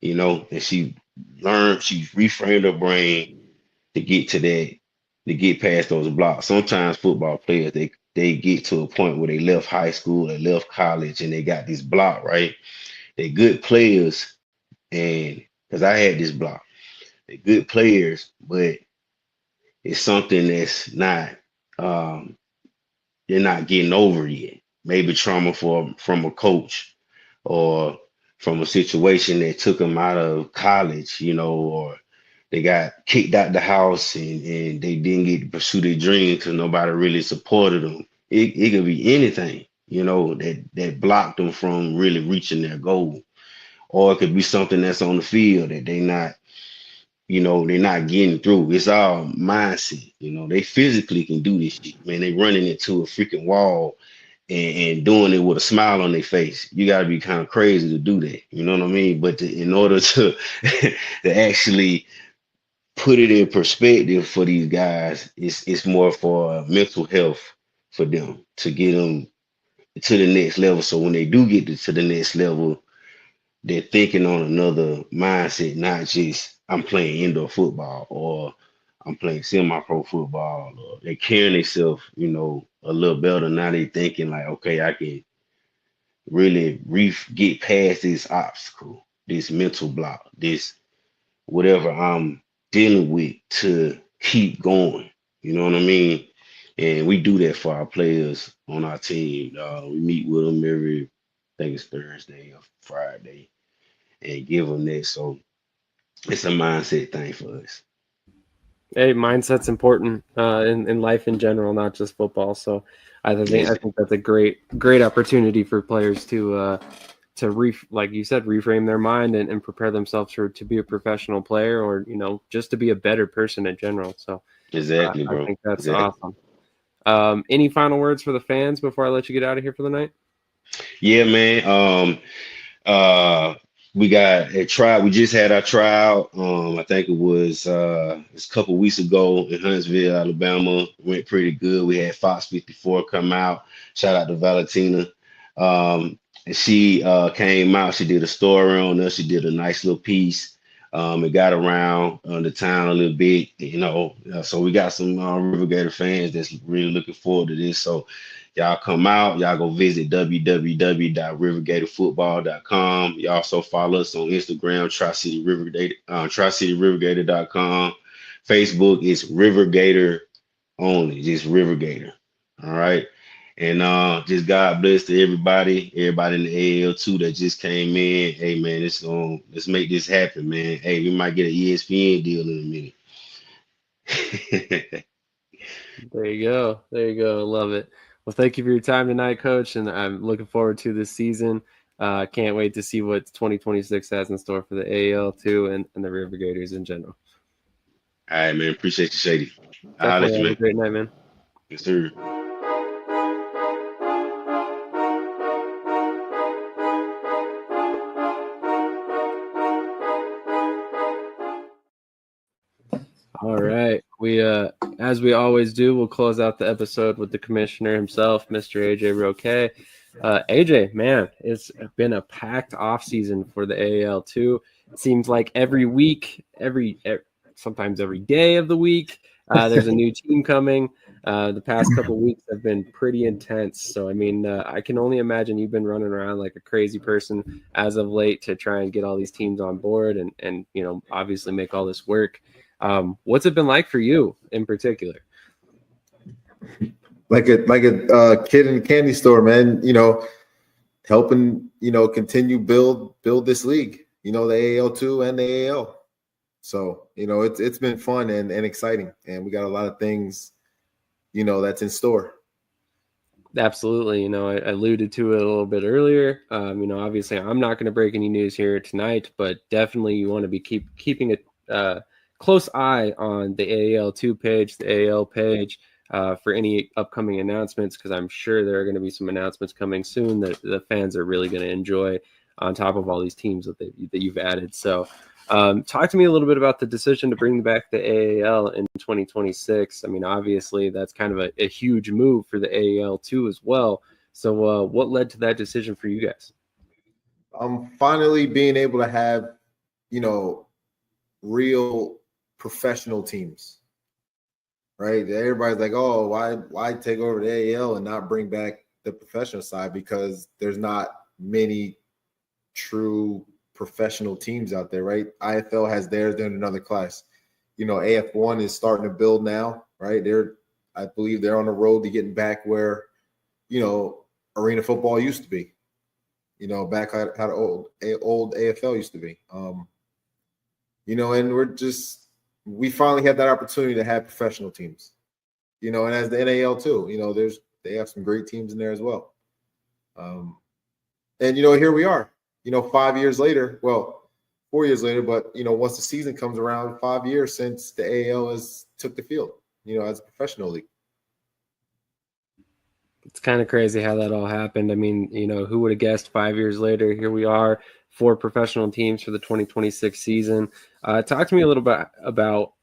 and she reframed her brain to get to that, to get past those blocks. Sometimes football players, they get to a point where they left high school, they left college, and they got this block, right? They're good players, and because I had this block, they're good players, but it's something that's not they're not getting over yet. Maybe trauma from a coach or from a situation that took them out of college, or they got kicked out the house and they didn't get to pursue their dream because nobody really supported them. It could be anything, that blocked them from really reaching their goal. Or it could be something that's on the field that they're not getting through. It's all mindset. They physically can do this shit. Man, they running into a freaking wall and doing it with a smile on their face. You got to be kind of crazy to do that. You know what I mean? But in order to to actually put it in perspective for these guys, it's more for mental health for them to get them to the next level. So when they do get to the next level, they're thinking on another mindset, not just I'm playing indoor football or I'm playing semi-pro football, or they're carrying themselves, a little better. Now they thinking like, okay, I can really get past this obstacle, this mental block, this whatever I'm dealing with to keep going. You know what I mean? And we do that for our players on our team. We meet with them I think it's Thursday or Friday, and give them that. So it's a mindset thing for us. Hey, mindset's important in life in general, not just football. So I think that's a great opportunity for players to like you said, reframe their mind and prepare themselves to be a professional player, or just to be a better person in general. So exactly, bro. I think that's awesome. Any final words for the fans before I let you get out of here for the night? Yeah, man. We got a trial. We just had our trial. I think it was a couple weeks ago in Huntsville, Alabama. Went pretty good. We had Fox 54 come out. Shout out to Valentina. And she came out. She did a story on us. She did a nice little piece. It got around the town a little bit, so we got some Rivergator fans that's really looking forward to this. So y'all come out, y'all go visit www.rivergatorfootball.com. You also follow us on Instagram, Tri-City Rivergator, TriCityRivergator.com. Facebook is Rivergator only, just Rivergator. All right. And just God bless to everybody in the AL2 that just came in. Hey man, let's make this happen, man. Hey, we might get an ESPN deal in a minute. There you go. There you go. Love it. Well, thank you for your time tonight, Coach, and I'm looking forward to this season. Can't wait to see what 2026 has in store for the AL2 and the Rivergators in general. All right, man. Appreciate you, Shady. I'll holler at Definitely you, have man. a great night, man. Yes, sir. All right. We as we always do, we'll close out the episode with the commissioner himself, Mr. AJ Roque. AJ, man, it's been a packed off season for the AAL2. It seems like every week, sometimes every day of the week, there's a new team coming. The past couple of weeks have been pretty intense. So, I mean, I can only imagine you've been running around like a crazy person as of late to try and get all these teams on board and you know, obviously make all this work. What's it been like for you in particular? Like a kid in a candy store, man. You know, helping continue build this league. You know, the AAL2 and the AAL. So it's been fun and exciting, and we got a lot of things that's in store. Absolutely. I alluded to it a little bit earlier. Obviously I'm not going to break any news here tonight, but definitely you want to be keeping a close eye on the AAL2 page, the AAL page, for any upcoming announcements, because I'm sure there are going to be some announcements coming soon that the fans are really going to enjoy on top of all these teams that you've added. So talk to me a little bit about the decision to bring back the AAL in 2026. I mean, obviously that's kind of a huge move for the AAL2 as well. So what led to that decision for you guys? Finally being able to have, real professional teams, right? Everybody's like, oh, why take over the AAL and not bring back the professional side? Because there's not many true professional teams out there, right? IFL has theirs, they're in another class. AF1 is starting to build now, right? I believe they're on the road to getting back where, arena football used to be, back how the old AFL used to be. And we finally had that opportunity to have professional teams, and as the NAL too, they have some great teams in there as well. And here we are, 5 years later, well, 4 years later, but once the season comes around, 5 years since the AAL has took the field, as a professional league. It's kind of crazy how that all happened. I mean, who would have guessed 5 years later, here we are, 4 professional teams for the 2026 season. Talk to me a little bit about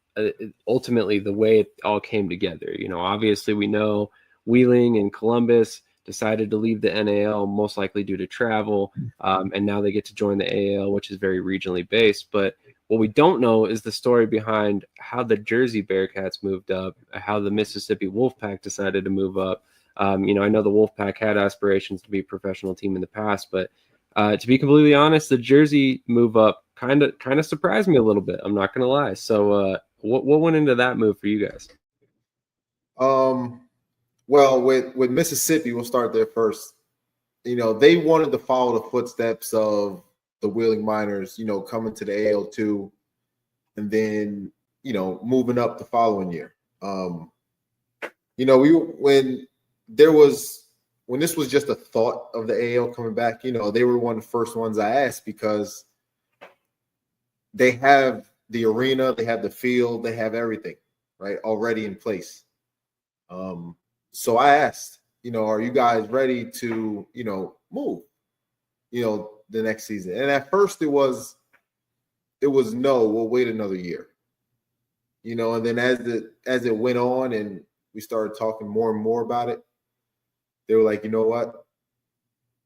ultimately the way it all came together. Obviously we know Wheeling and Columbus decided to leave the NAL, most likely due to travel, and now they get to join the AAL, which is very regionally based. But what we don't know is the story behind how the Jersey Bearcats moved up, how the Mississippi Wolfpack decided to move up. I know the Wolfpack had aspirations to be a professional team in the past, but to be completely honest, the Jersey move up kind of surprised me a little bit. I'm not going to lie. So what went into that move for you guys? Well, with Mississippi, we'll start there first. They wanted to follow the footsteps of the Wheeling Miners, coming to the AL2 and then, moving up the following year. When this was just a thought of the AL coming back, they were one of the first ones I asked because they have the arena, they have the field, they have everything, right, already in place. So I asked, are you guys ready to, move, the next season? And at first it was no, we'll wait another year. And then as it went on and we started talking more and more about it, they were like, you know what?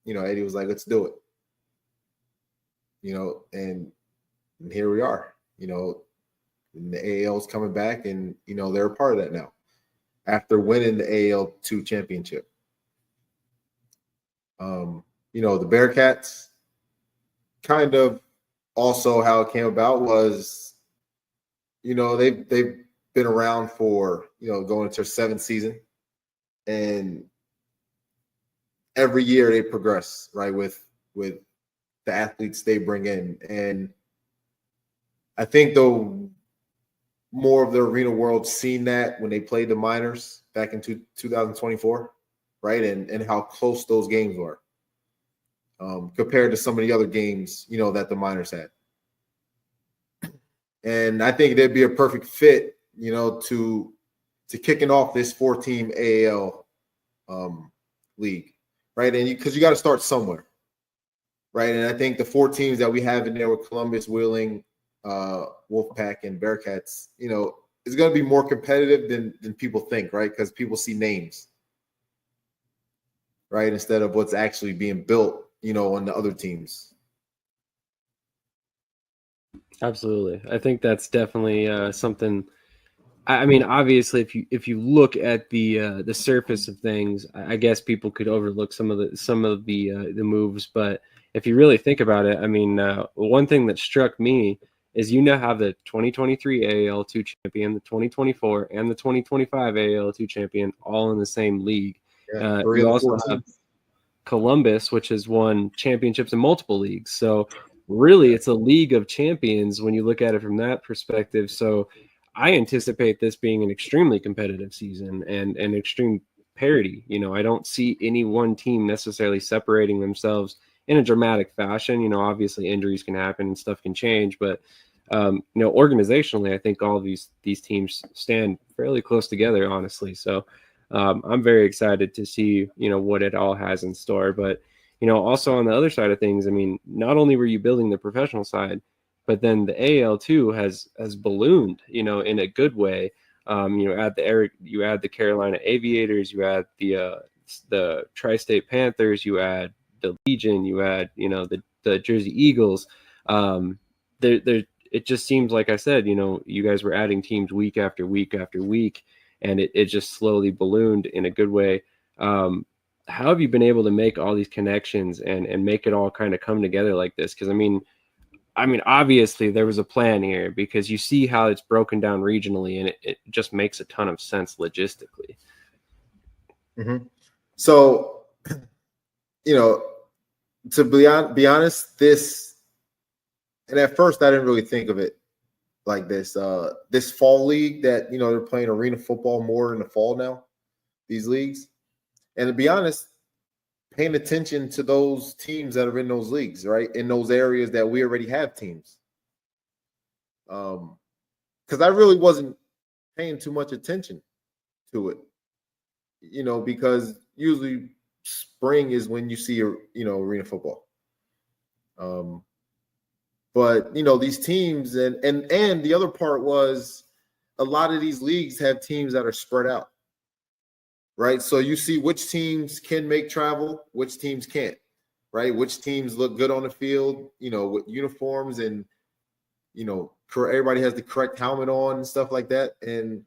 Eddie was like, let's do it. And here we are, and the AAL is coming back and, they're a part of that now after winning the AAL2 championship. The Bearcats, kind of also how it came about was, they've been around for, going into their 7th season. And every year they progress, right, with the athletes they bring in. And I think though more of the arena world seen that when they played the minors back in 2024, right, and how close those games were compared to some of the other games, that the minors had. And I think they'd be a perfect fit, to kicking off this 4-team AAL league, right? And because you got to start somewhere, right? And I think the 4 teams that we have in there with Columbus, Wheeling, Wolfpack, and Bearcats, is going to be more competitive than people think, right? Because people see names, right, instead of what's actually being built, on the other teams. Absolutely. I think that's definitely something. I mean, obviously, if you look at the surface of things, I guess people could overlook some of the moves. But if you really think about it, I mean, one thing that struck me is you now have the 2023 AAL2 champion, the 2024, and the 2025 AAL2 champion all in the same league. Yeah, You also have Columbus, which has won championships in multiple leagues. So really, it's a league of champions when you look at it from that perspective. So I anticipate this being an extremely competitive season and an extreme parity. I don't see any one team necessarily separating themselves in a dramatic fashion. Obviously injuries can happen and stuff can change, but organizationally, I think all of these teams stand fairly close together, honestly. So I'm very excited to see, what it all has in store. But, also on the other side of things, I mean, not only were you building the professional side, but then the AL2 has ballooned, in a good way. You add the Carolina Aviators, you add the Tri-State Panthers, you add the Legion, you add the Jersey Eagles. It just seems like I said, you guys were adding teams week after week after week, and it just slowly ballooned in a good way. How have you been able to make all these connections and make it all kind of come together like this? Because I mean, obviously there was a plan here because you see how it's broken down regionally, and it just makes a ton of sense logistically. Mm-hmm. So, to be honest, and at first I didn't really think of it like this. This fall league that, they're playing arena football more in the fall now, these leagues. And to be honest, paying attention to those teams that are in those leagues, right? In those areas that we already have teams. Because I really wasn't paying too much attention to it, because usually spring is when you see, arena football. But, these teams and the other part was a lot of these leagues have teams that are spread out. Right. So you see which teams can make travel, which teams can't, right? Which teams look good on the field, with uniforms and, everybody has the correct helmet on and stuff like that. And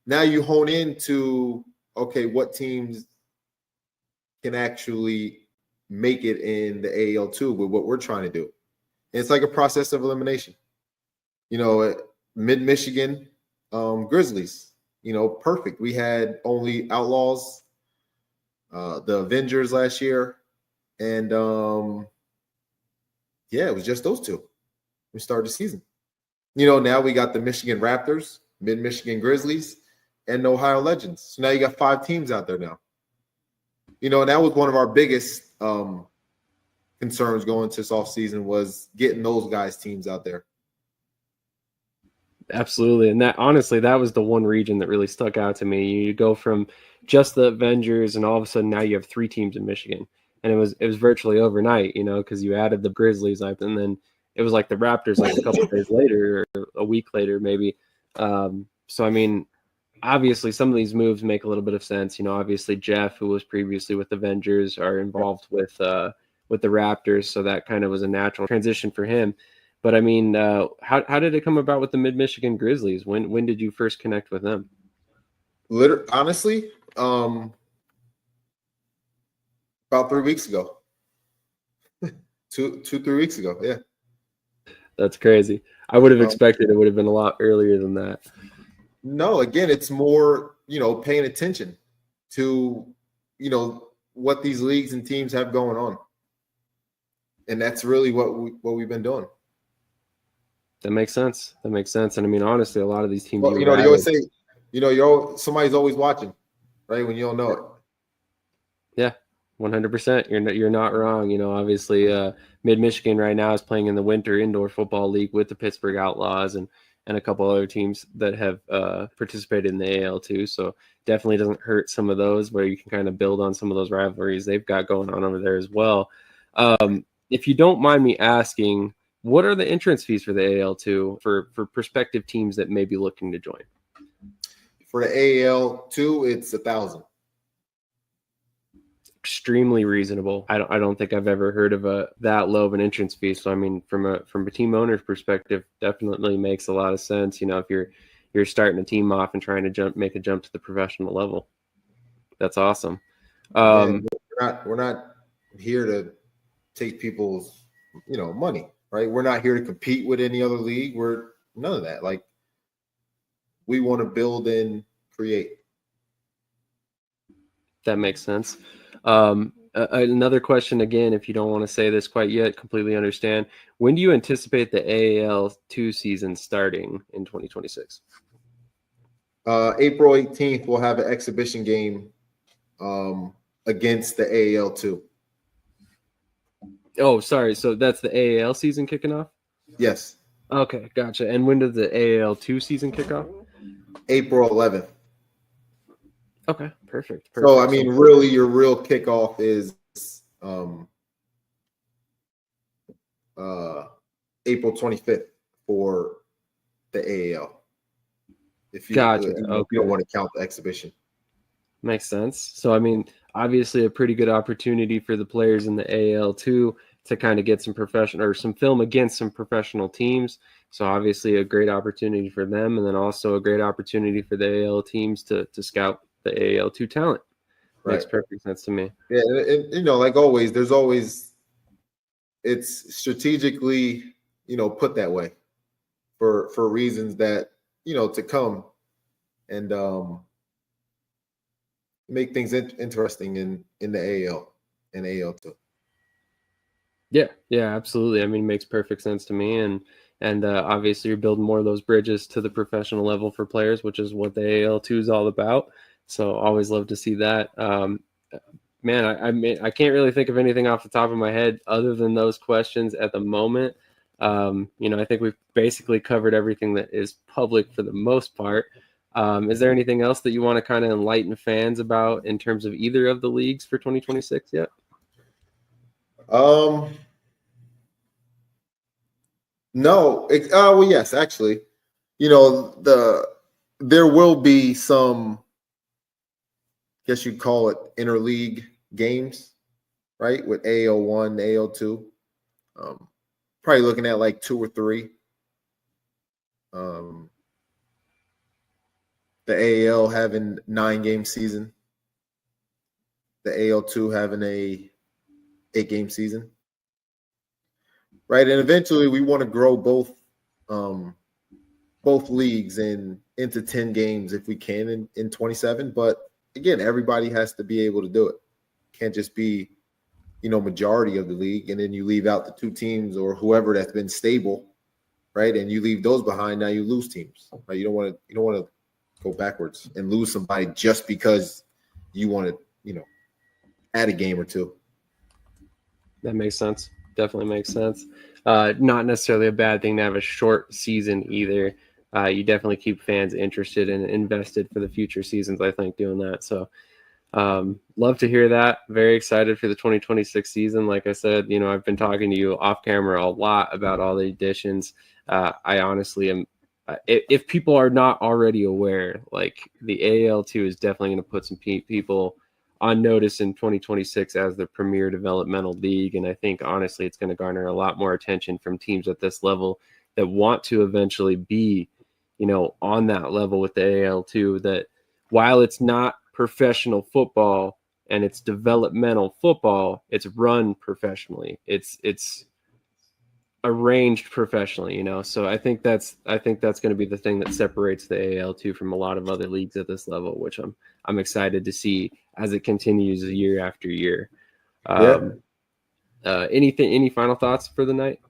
now you hone into, okay, what teams can actually make it in the AL2 with what we're trying to do. And it's like a process of elimination. Mid-Michigan Grizzlies. Perfect. We had only Outlaws, the Avengers last year, and it was just those two. We started the season. Now we got the Michigan Raptors, Mid-Michigan Grizzlies, and the Ohio Legends. So now you got 5 teams out there now. And that was one of our biggest concerns going to this offseason was getting those guys' teams out there. Absolutely. And that was the one region that really stuck out to me. You go from just the Avengers and all of a sudden now you have 3 teams in Michigan. And it was virtually overnight, because you added the Grizzlies up and then it was like the Raptors like a couple of days later or a week later maybe. So I mean, obviously some of these moves make a little bit of sense. Obviously Jeff, who was previously with Avengers, are involved with the Raptors, so that kind of was a natural transition for him. But I mean, how did it come about with the Mid-Michigan Grizzlies? When did you first connect with them? Honestly, about 3 weeks ago. 2-3 weeks ago, yeah. That's crazy. I would have expected it would have been a lot earlier than that. No, again, it's more, paying attention to, what these leagues and teams have going on. And that's really what we've been doing. That makes sense. And I mean, honestly, a lot of these teams. Well, they always say, somebody's always watching, right? When you don't know it. Yeah, 100%. You're not wrong. Obviously, Mid-Michigan right now is playing in the Winter Indoor Football League with the Pittsburgh Outlaws and a couple other teams that have participated in the AL2. So definitely doesn't hurt some of those where you can kind of build on some of those rivalries they've got going on over there as well. If you don't mind me asking, what are the entrance fees for the AL2 for prospective teams that may be looking to join? For the AL2, it's $1,000. Extremely reasonable. I don't think I've ever heard of that low of an entrance fee. So I mean, from a team owner's perspective, definitely makes a lot of sense. If you're starting a team off and trying to make a jump to the professional level, that's awesome. We're not here to take people's money, right? We're not here to compete with any other league. We're none of that. Like, we want to build and create. That makes sense. Another question, again, if you don't want to say this quite yet, completely understand. When do you anticipate the AAL2 season starting in 2026? April 18th, we'll have an exhibition game against the AAL2. Oh, sorry. So that's the AAL season kicking off? Yes. Okay, gotcha. And when does the AAL2 season kick off? April 11th. Okay, perfect. So, I mean, really, your real kickoff is April 25th for the AAL. If you don't want to count the exhibition. Makes sense. So, I mean, obviously a pretty good opportunity for the players in the AAL2 to kind of get some film against some professional teams. So obviously a great opportunity for them, and then also a great opportunity for the AAL teams to scout the AAL2 talent. Right. Makes perfect sense to me. Yeah, and like always, it's strategically, put that way for reasons that, to come and make things interesting in the AAL and AAL2. Yeah, absolutely. I mean, it makes perfect sense to me, and obviously you're building more of those bridges to the professional level for players, which is what the AAL2 is all about. So always love to see that. Man, I can't really think of anything off the top of my head other than those questions at the moment. I think we've basically covered everything that is public for the most part. Is there anything else that you want to kind of enlighten fans about in terms of either of the leagues for 2026 yet? No. Well, yes, actually, there will be some, I guess you'd call it interleague games, right? With AL1, AL2. Probably looking at like 2 or 3. The AL having 9-game season. The AL2 having a 8-game season. Right. And eventually we want to grow both leagues into 10 games if we can in 27. But again, everybody has to be able to do it. Can't just be, majority of the league, and then you leave out the 2 teams or whoever that's been stable, right? And you leave those behind. Now you lose teams. Right? You don't want to go backwards and lose somebody just because you want to, add a game or 2. That makes sense. Definitely makes sense. Not necessarily a bad thing to have a short season either. You definitely keep fans interested and invested for the future seasons, I think, doing that. So love to hear that. Very excited for the 2026 season. Like I said, I've been talking to you off camera a lot about all the additions. I honestly am. If people are not already aware, like the AAL2 is definitely going to put some people on notice in 2026 as the premier developmental league. And I think, honestly, it's going to garner a lot more attention from teams at this level that want to eventually be, on that level with the AAL2, that while it's not professional football and it's developmental football, it's run professionally. It's arranged professionally, you know. So I think that's going to be the thing that separates the AAL2 from a lot of other leagues at this level, which I'm excited to see as it continues year after year. Any final thoughts for the night?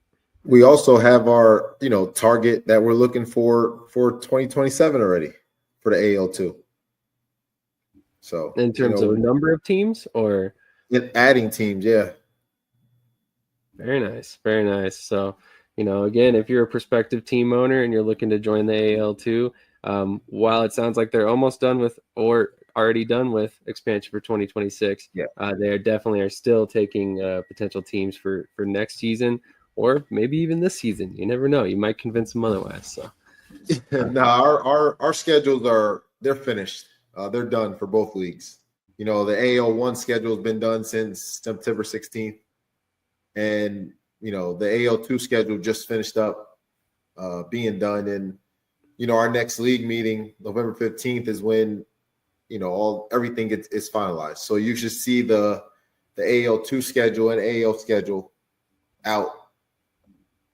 We also have our, target that we're looking for 2027 already for the AAL2. So in terms of number of teams or adding teams, yeah. Very nice. Very nice. So, again, if you're a prospective team owner and you're looking to join the AAL2, while it sounds like they're almost done with or already done with expansion for 2026, they are definitely still taking potential teams for next season or maybe even this season. You never know. You might convince them otherwise. So, no, our schedules they're finished. They're done for both leagues. The AAL1 schedule has been done since September 16th. And, the AAL2 schedule just finished up being done. And, our next league meeting, November 15th, is when, everything is finalized. So you should see the AAL2 schedule and AAL schedule out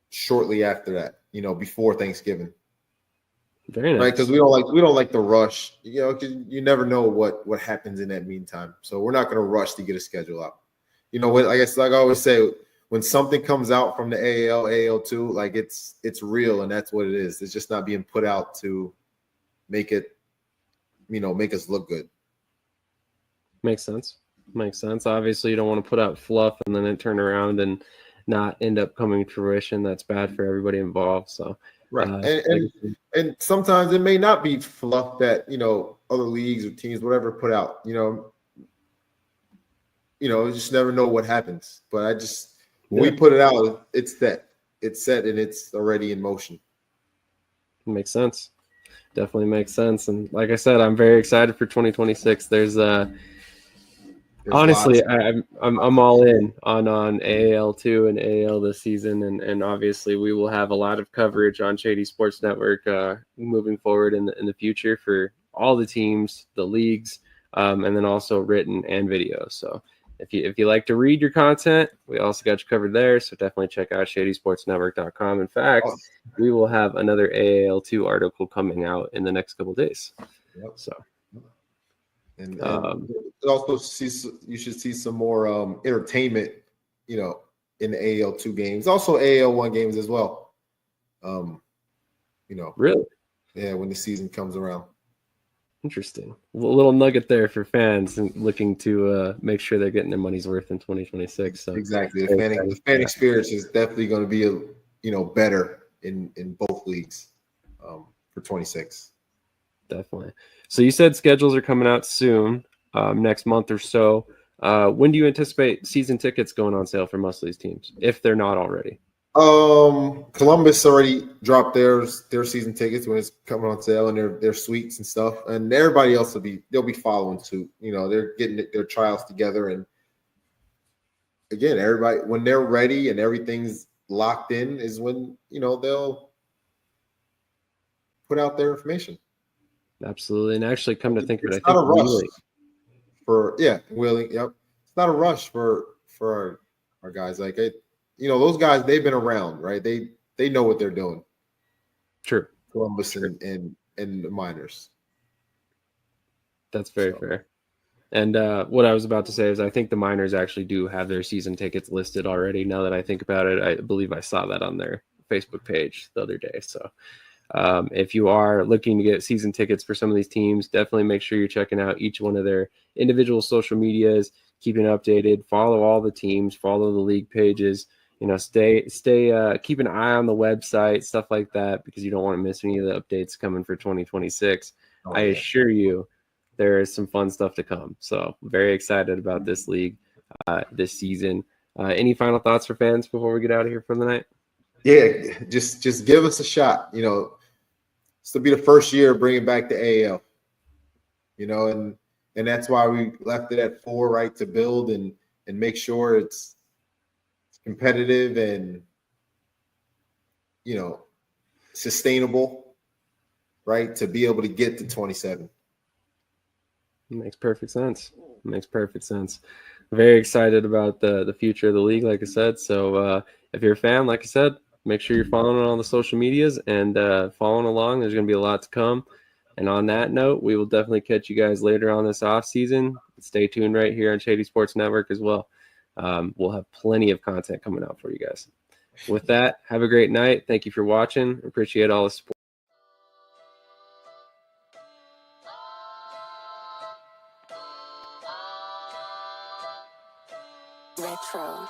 shortly after that, before Thanksgiving. Very nice. Right, because we don't like the rush, because you never know what happens in that meantime. So we're not going to rush to get a schedule out. I guess like I always say, when something comes out from the AAL, AAL2, like it's real, and that's what it is. It's just not being put out to make it, make us look good. Makes sense. Obviously, you don't want to put out fluff and then it turn around and not end up coming to fruition. That's bad for everybody involved. So. Right. And sometimes it may not be fluff that, other leagues or teams, whatever, put out, you just never know what happens. But when we put it out, it's set and it's already in motion. Makes sense. Definitely makes sense. And like I said, I'm very excited for 2026. There's honestly, I'm all in on AAL2 and AAL this season, and obviously we will have a lot of coverage on Shady Sports Network moving forward in the future for all the teams, the leagues, and then also written and video. So if you like to read your content, we also got you covered there. So definitely check out ShadySportsNetwork.com. In fact, we will have another AAL2 article coming out in the next couple of days. Yep. So. And also you should see some more entertainment, in the AAL2 games, also AAL1 games as well. Really? Yeah, when the season comes around. Interesting. A little nugget there for fans and looking to make sure they're getting their money's worth in 2026. So exactly, the fan experience is definitely going to be better in both leagues for 26. Definitely. So you said schedules are coming out soon, next month or so. When do you anticipate season tickets going on sale for most of these teams, if they're not already? Columbus already dropped their season tickets when it's coming on sale, and their suites and stuff. And everybody else they'll be following suit. They're getting their trials together, and again, everybody when they're ready and everything's locked in is when they'll put out their information. Absolutely. And actually, come to think of it, I think Wheeling. Wheeling. Yep. It's not a rush for our guys. Like those guys, they've been around, right? They know what they're doing. True. Columbus and the Miners. That's very fair. And what I was about to say is I think the Miners actually do have their season tickets listed already. Now that I think about it, I believe I saw that on their Facebook page the other day. So if you are looking to get season tickets for some of these teams, definitely make sure you're checking out each one of their individual social medias, keeping updated, follow all the teams, follow the league pages, stay keep an eye on the website, stuff like that, because you don't want to miss any of the updates coming for 2026. I assure you there is some fun stuff to come. So very excited about this league this season. Any final thoughts for fans before we get out of here for the night? Yeah, just give us a shot. This will be the first year bringing back the AAL. And that's why we left it at 4, right, to build and make sure it's competitive and sustainable, right, to be able to get to 27. Makes perfect sense. Very excited about the future of the league, like I said. So if you're a fan, like I said, make sure you're following on all the social medias and following along. There's going to be a lot to come. And on that note, we will definitely catch you guys later on this off season. Stay tuned right here on Shady Sports Network as well. We'll have plenty of content coming out for you guys. With that, have a great night. Thank you for watching. Appreciate all the support. Retro.